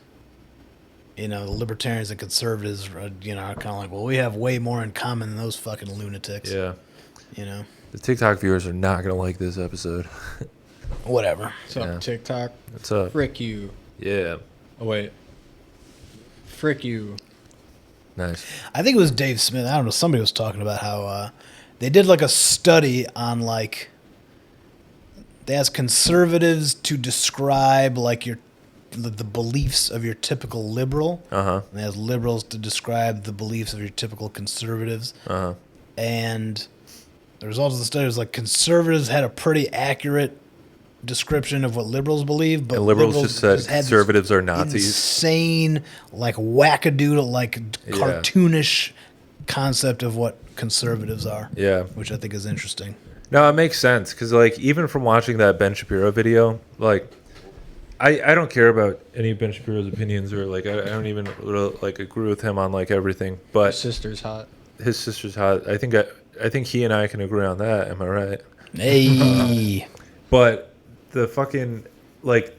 B: you know, the libertarians and conservatives, are, you know, are kind of like, well, we have way more in common than those fucking lunatics.
A: Yeah.
B: You know,
A: The TikTok viewers are not going to like this episode.
B: whatever.
C: What's up,
A: Yeah.
C: TikTok?
A: What's up?
C: Frick you.
A: Yeah.
C: Oh, wait. Frick you.
A: Nice.
B: I think it was Dave Smith. I don't know. Somebody was talking about how they did like a study on like they asked conservatives to describe like the beliefs of your typical liberal.
A: Uh-huh.
B: And they asked liberals to describe the beliefs of your typical conservatives.
A: Uh-huh.
B: And the result of the study was like conservatives had a pretty accurate description of what liberals believe, but
A: And liberals just said
B: had this
A: conservatives are Nazis.
B: insane, like wackadoodle, like
A: Yeah.
B: cartoonish concept of what conservatives are.
A: Yeah.
B: Which I think is interesting.
A: No, it makes sense because, like, even from watching that Ben Shapiro video, like, I don't care about any of Ben Shapiro's opinions or, like, I don't even, really, like, agree with him on, like, everything.
C: My
A: But
C: sister's hot.
A: his sister's hot. I think he and I can agree on that. Am I right?
B: Hey.
A: But the fucking, like,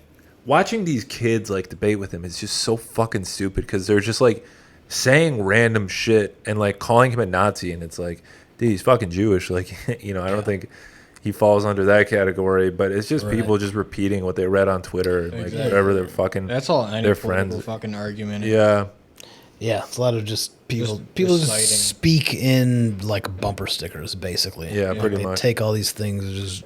A: watching these kids, like, debate with him is just so fucking stupid because they're just, like, saying random shit and, like, calling him a Nazi. And it's like, dude, he's fucking Jewish. Like, you know, I don't think he falls under that category. But it's just people just repeating what they read on Twitter and, like,
C: Exactly.
A: whatever they're fucking,
C: That's all any
A: their
C: political
A: friends.
C: fucking argument is.
A: Yeah.
B: Yeah, it's a lot of just people.
C: Just
B: People
C: reciting.
B: just speak in like bumper stickers, basically.
A: Yeah, pretty
B: they
A: much.
B: take all these things and just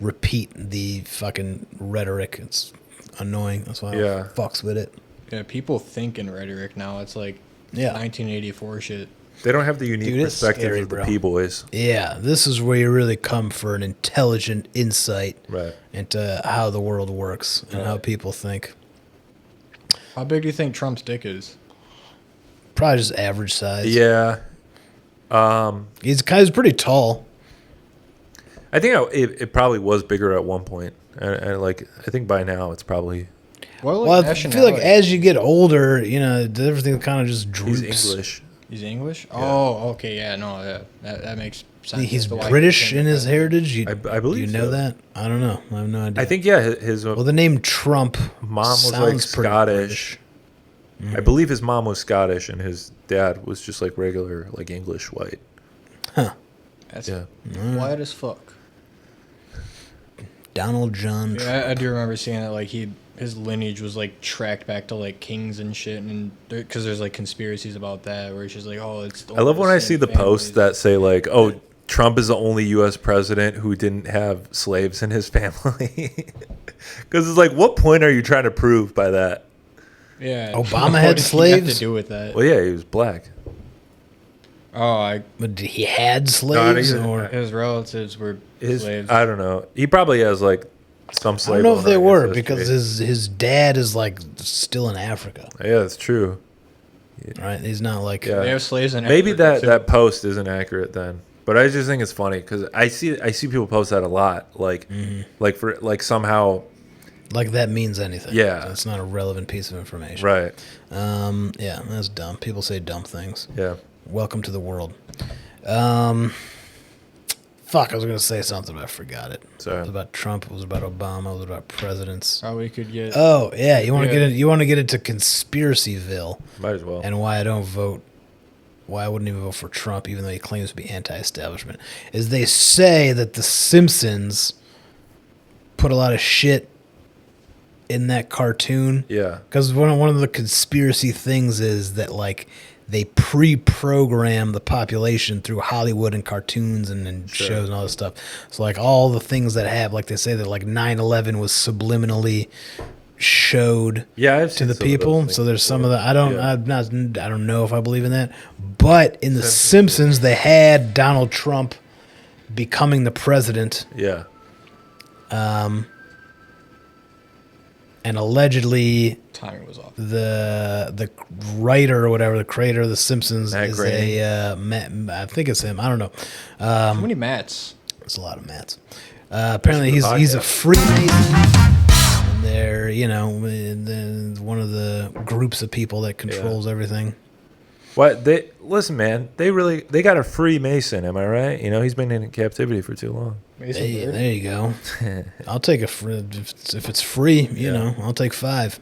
B: repeat the fucking rhetoric. It's annoying. That's why
A: Yeah.
B: I fucks with it.
C: Yeah, people think in rhetoric now. It's like
B: Yeah.
C: 1984 shit.
A: They don't have the unique
B: Dude, it's
A: perspective
B: scary,
A: of the
B: bro.
A: P Boiz.
B: Yeah, this is where you really come for an intelligent insight
A: Right.
B: into how the world works and how people think.
C: How big do you think Trump's dick is?
B: Probably just average size.
A: Yeah.
B: He's pretty tall.
A: I think it probably was bigger at one point. And like, I think by now it's probably...
C: What
B: Well, I feel like as you get older, you know, everything kind of just droops.
A: He's English.
C: He's English? Oh, okay, yeah, no, that makes sense.
B: He's
C: as to why
B: British
C: he
B: in his
C: became
B: heritage.
A: I believe
B: you know
A: so.
B: that? I don't know. I have no idea.
A: I think, yeah, his
B: Well, the name Trump
A: mom was like
B: sounds pretty
A: Scottish.
B: British.
A: I believe his mom was Scottish and his dad was just like regular, like English white.
C: That's
A: Yeah.
C: white as fuck.
B: Donald John Trump.
C: Yeah, I do remember seeing that. Like his lineage was like tracked back to like kings and shit, and because there's like conspiracies about that where it's just like, oh, it's.
A: I love when I see the posts that say like, "Oh, Trump is the only U.S. president who didn't have slaves in his family." Because it's like, what point are you trying to prove by that?
C: Yeah,
B: Obama
C: what
B: had
C: does he have
B: slaves?
C: to do with that?
A: Well, yeah, he was black.
C: Oh,
B: But he had slaves,
A: No,
B: or
C: his relatives were slaves.
A: I don't know. He probably has like some
B: I
A: slave.
B: don't know if they
A: owner
B: were
A: ancestry.
B: because his dad is like still in Africa,
A: Yeah, that's true.
B: right? He's not like
A: Yeah.
C: They have slaves in
A: Maybe
C: Africa, too.
A: that post isn't accurate then, but I just think it's funny because I see people post that a lot, like
B: Mm-hmm.
A: like for like somehow
B: Like that means anything.
A: Yeah.
B: It's not a relevant piece of information.
A: Right.
B: Yeah, that's dumb. People say dumb things.
A: Yeah.
B: Welcome to the world. Fuck, I was going to say something, but I forgot it.
A: Sorry.
B: It was about Trump. It was about Obama. It was about presidents.
C: How we could get.
B: Oh, yeah. You want to get into Conspiracyville
A: Might as well.
B: and why I don't vote. Why I wouldn't even vote for Trump, even though he claims to be anti-establishment, is they say that the Simpsons put a lot of shit in that cartoon.
A: Yeah.
B: Because one of the conspiracy things is that, like, they pre-program the population through Hollywood and cartoons and shows and all this stuff. So, like, all the things that have, like, they say that, like, 9/11 was subliminally showed to the people. So there's some of the I don't know if I believe in that. But in the Simpsons, they had Donald Trump becoming the president.
A: Yeah.
B: And allegedly
C: Timing was off.
B: the writer or whatever, the creator of the Simpsons
A: Matt
B: is
A: Groening.
B: I think it's him. I don't know.
C: How many Matts?
B: There's a lot of Matts. Apparently he's a Freemason. And they're, one of the groups of people that controls everything.
A: What listen, man? They got a Freemason. Am I right? He's been in captivity for too long.
B: Hey, there you go. I'll take a free, if it's free. I'll take 5.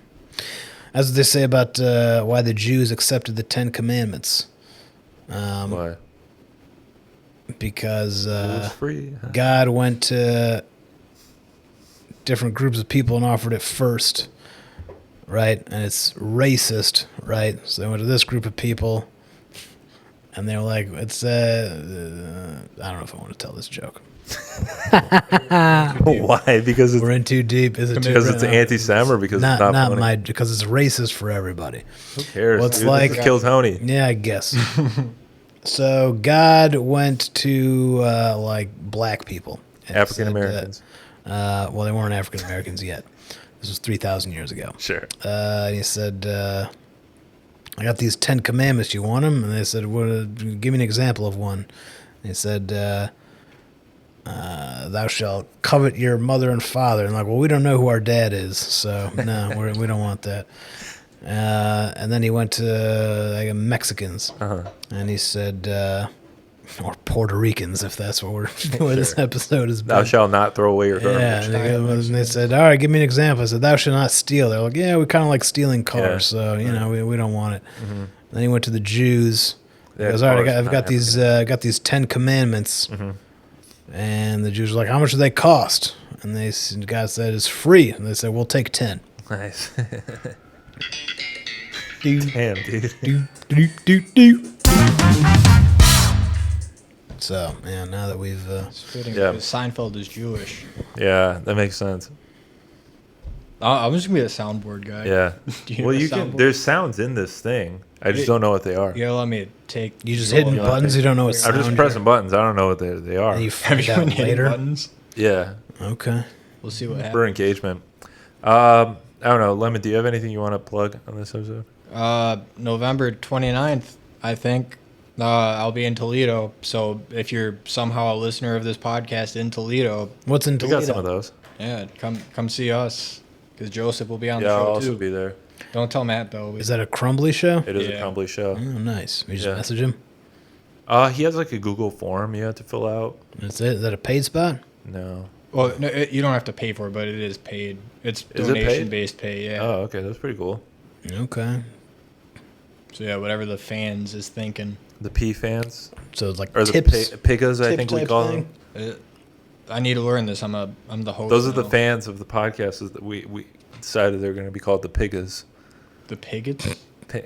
B: That's what they say about why the Jews accepted the 10 Commandments.
A: Why?
B: Because
A: It was free.
B: God went to different groups of people and offered it first, right? And it's racist, right? So they went to this group of people, and they're like, "It's I don't know if I want to tell this joke.
A: Why? Because
B: We're in too deep. Is it
A: because it's anti-Sem or because it's not funny?
B: because it's racist for everybody.
A: Who cares?
B: Well, it's
A: dude?
B: like-
A: This is Kill Tony.
B: Yeah, I guess. So God went to like black people, and
A: African
B: said,
A: Americans.
B: well, they weren't African Americans yet. This was 3,000 years ago.
A: Sure.
B: And he said, I got these 10 commandments. You want them? And they said, well, give me an example of one. And he said, thou shalt covet your mother and father. And like, well, we don't know who our dad is, so no, we don't want that. And then he went to like, Mexicans, and he said, or Puerto Ricans, if that's what this episode is.
A: Thou shalt not throw away your
B: Yeah,
A: garbage.
B: and they said, all right, give me an example. I said, thou shalt not steal. They're like, yeah, we kind of like stealing cars,
A: Yeah.
B: so we don't want it. Mm-hmm. Then he went to the Jews. He
A: Yeah,
B: goes, all right,
A: cars,
B: I've
A: not
B: got these 10 commandments,
A: Mm-hmm.
B: and the Jews were like, how much do they cost? And God said, it's free. And they said, we'll take 10.
A: Nice.
B: Do,
A: Damn, dude.
B: do. So, man, now that we've
C: Fitting,
A: Yeah.
C: because Seinfeld is Jewish.
A: Yeah, that makes sense.
C: I'm just gonna be a soundboard guy.
A: Yeah.
C: Do you
A: Well,
C: know
A: you
C: a
A: can.
C: soundboard?
A: There's sounds in this thing. I just don't know what they are.
C: You gotta let me take.
B: you just
C: control
B: hitting
C: of it.
B: buttons, you don't know what
A: I'm
B: sound
A: just pressing buttons. I don't know what they are.
B: and you
C: Have
B: find
C: you
B: out
C: been hitting
B: later.
C: buttons?
A: Yeah,
B: Okay.
C: We'll see what
A: for
C: happens.
A: engagement. I don't know. Lemon, do you have anything you want to plug on this episode?
C: November 29th, I think. I'll be in Toledo. So if you're somehow a listener of this podcast in Toledo,
B: What's in
A: We
B: Toledo?
A: got some of those.
C: yeah, come see us. Because Joseph will be on
A: Yeah,
C: the
A: I'll
C: show
A: also
C: too.
A: be there.
C: Don't tell Matt though.
B: Is that a Crumbly show?
A: It is a
C: Yeah.
A: Crumbly show.
B: Oh, nice. We just
A: Yeah.
B: message him.
A: He has like a Google form you have to fill out.
B: Is that a paid spot?
A: No.
C: Well, no, you don't have to pay for it, but it is paid. It's
A: Is it paid?
C: donation-based pay, yeah.
A: Oh, okay. That's pretty cool.
B: Okay.
C: So yeah, whatever the fans is thinking.
A: The P fans
B: So it's like
A: or the
B: tips.
A: Pigas, I
B: tip
A: think we
B: type
A: call
B: thing?
A: them.
C: I need to learn this. I'm the host.
A: Those are the
C: now.
A: fans of the podcast. Is that we decided they're going to be called the Pigas.
C: The pigots?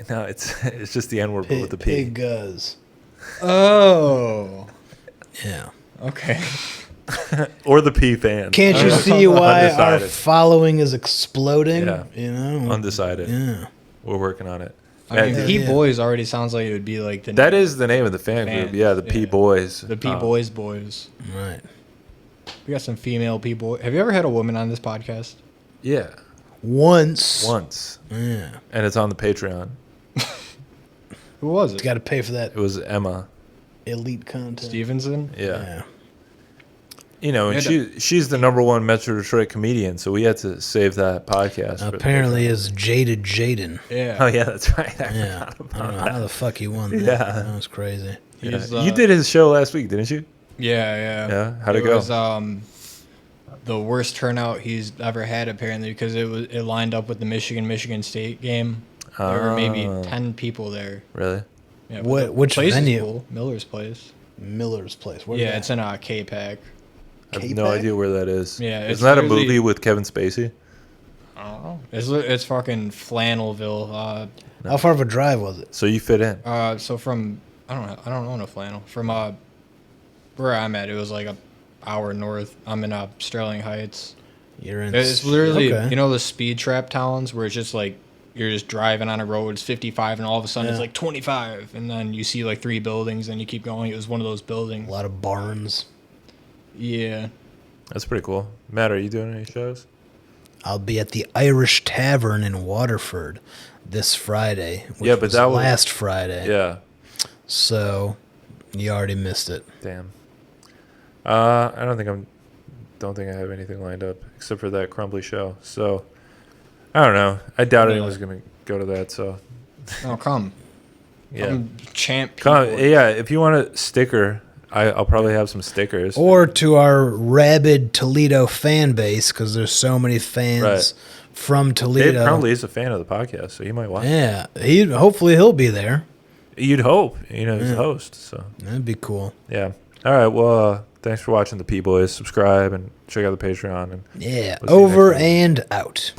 A: No, it's just the N word, but with the P.
B: Pigas.
C: Oh.
B: Yeah.
C: Okay.
A: Or the P fans.
B: Can't you see why our
A: Undecided.
B: following is exploding?
A: Yeah.
B: You know?
A: Undecided.
B: Yeah.
A: We're working on it.
C: I mean,
A: And
C: P
B: yeah.
C: Boiz already sounds like it would be like the
A: that is the name of the fan group.
C: Fans,
A: Yeah, the P
C: yeah.
A: Boiz.
C: the P Boiz boys.
B: Right.
C: We got some female P boy. Have you ever had a woman on this podcast?
A: Yeah,
B: Once.
A: and it's on the Patreon.
C: Who was
B: You
C: it?
B: got to pay for that
A: It was Emma.
B: elite content.
C: Stevenson.
A: Yeah. You know, and she's the #1 Metro Detroit comedian, so we had to save that podcast.
B: Apparently, is Jaded Jaden.
C: Yeah.
A: Oh yeah, that's right. I
B: don't know how the fuck he won that.
A: Yeah.
B: That was crazy.
A: Yeah. You did his show last week, didn't you?
C: Yeah.
A: Yeah. How'd it go?
C: Was the worst turnout he's ever had, apparently, because it lined up with the Michigan State game. There were maybe 10 people there.
A: Really?
C: Yeah.
B: Which venue?
C: Cool. Miller's Place.
B: Miller's Place. Where's
C: it's in K-Pack.
A: I have no idea where that is.
C: Yeah,
A: isn't that a movie with Kevin Spacey?
C: I don't know. It's fucking Flannelville.
B: How far of a drive was it?
A: So you fit in.
C: So from I don't own a flannel. From where I'm at, it was like a hour north. I'm in Sterling Heights.
B: You're in.
C: It's literally the speed trap towns where it's just like you're just driving on a road, it's 55, and all of a sudden it's like 25, and then you see like 3 buildings, and you keep going. It was one of those buildings.
B: A lot of barns.
C: Yeah.
A: That's pretty cool. Matt, are you doing any shows?
B: I'll be at the Irish Tavern in Waterford this Friday. Which
A: but that was
B: last Friday.
A: Yeah.
B: So you already missed it.
A: Damn. I don't think I have anything lined up except for that Crumbly show. So I don't know. I doubt anyone's gonna go to that. So.
C: Oh, come.
A: Yeah.
C: Come champ.
A: Come. Yeah. If you want a sticker. I'll probably have some stickers.
B: Or to our rabid Toledo fan base, because there's so many fans from Toledo.
A: Dave probably is a fan of the podcast, so he might watch.
B: Yeah, hopefully he'll be there.
A: You'd hope, he's the host. So
B: that'd be cool.
A: Yeah. All right. Well, thanks for watching the P Boiz. Subscribe and check out the Patreon. And
B: over
A: we'll
B: and out.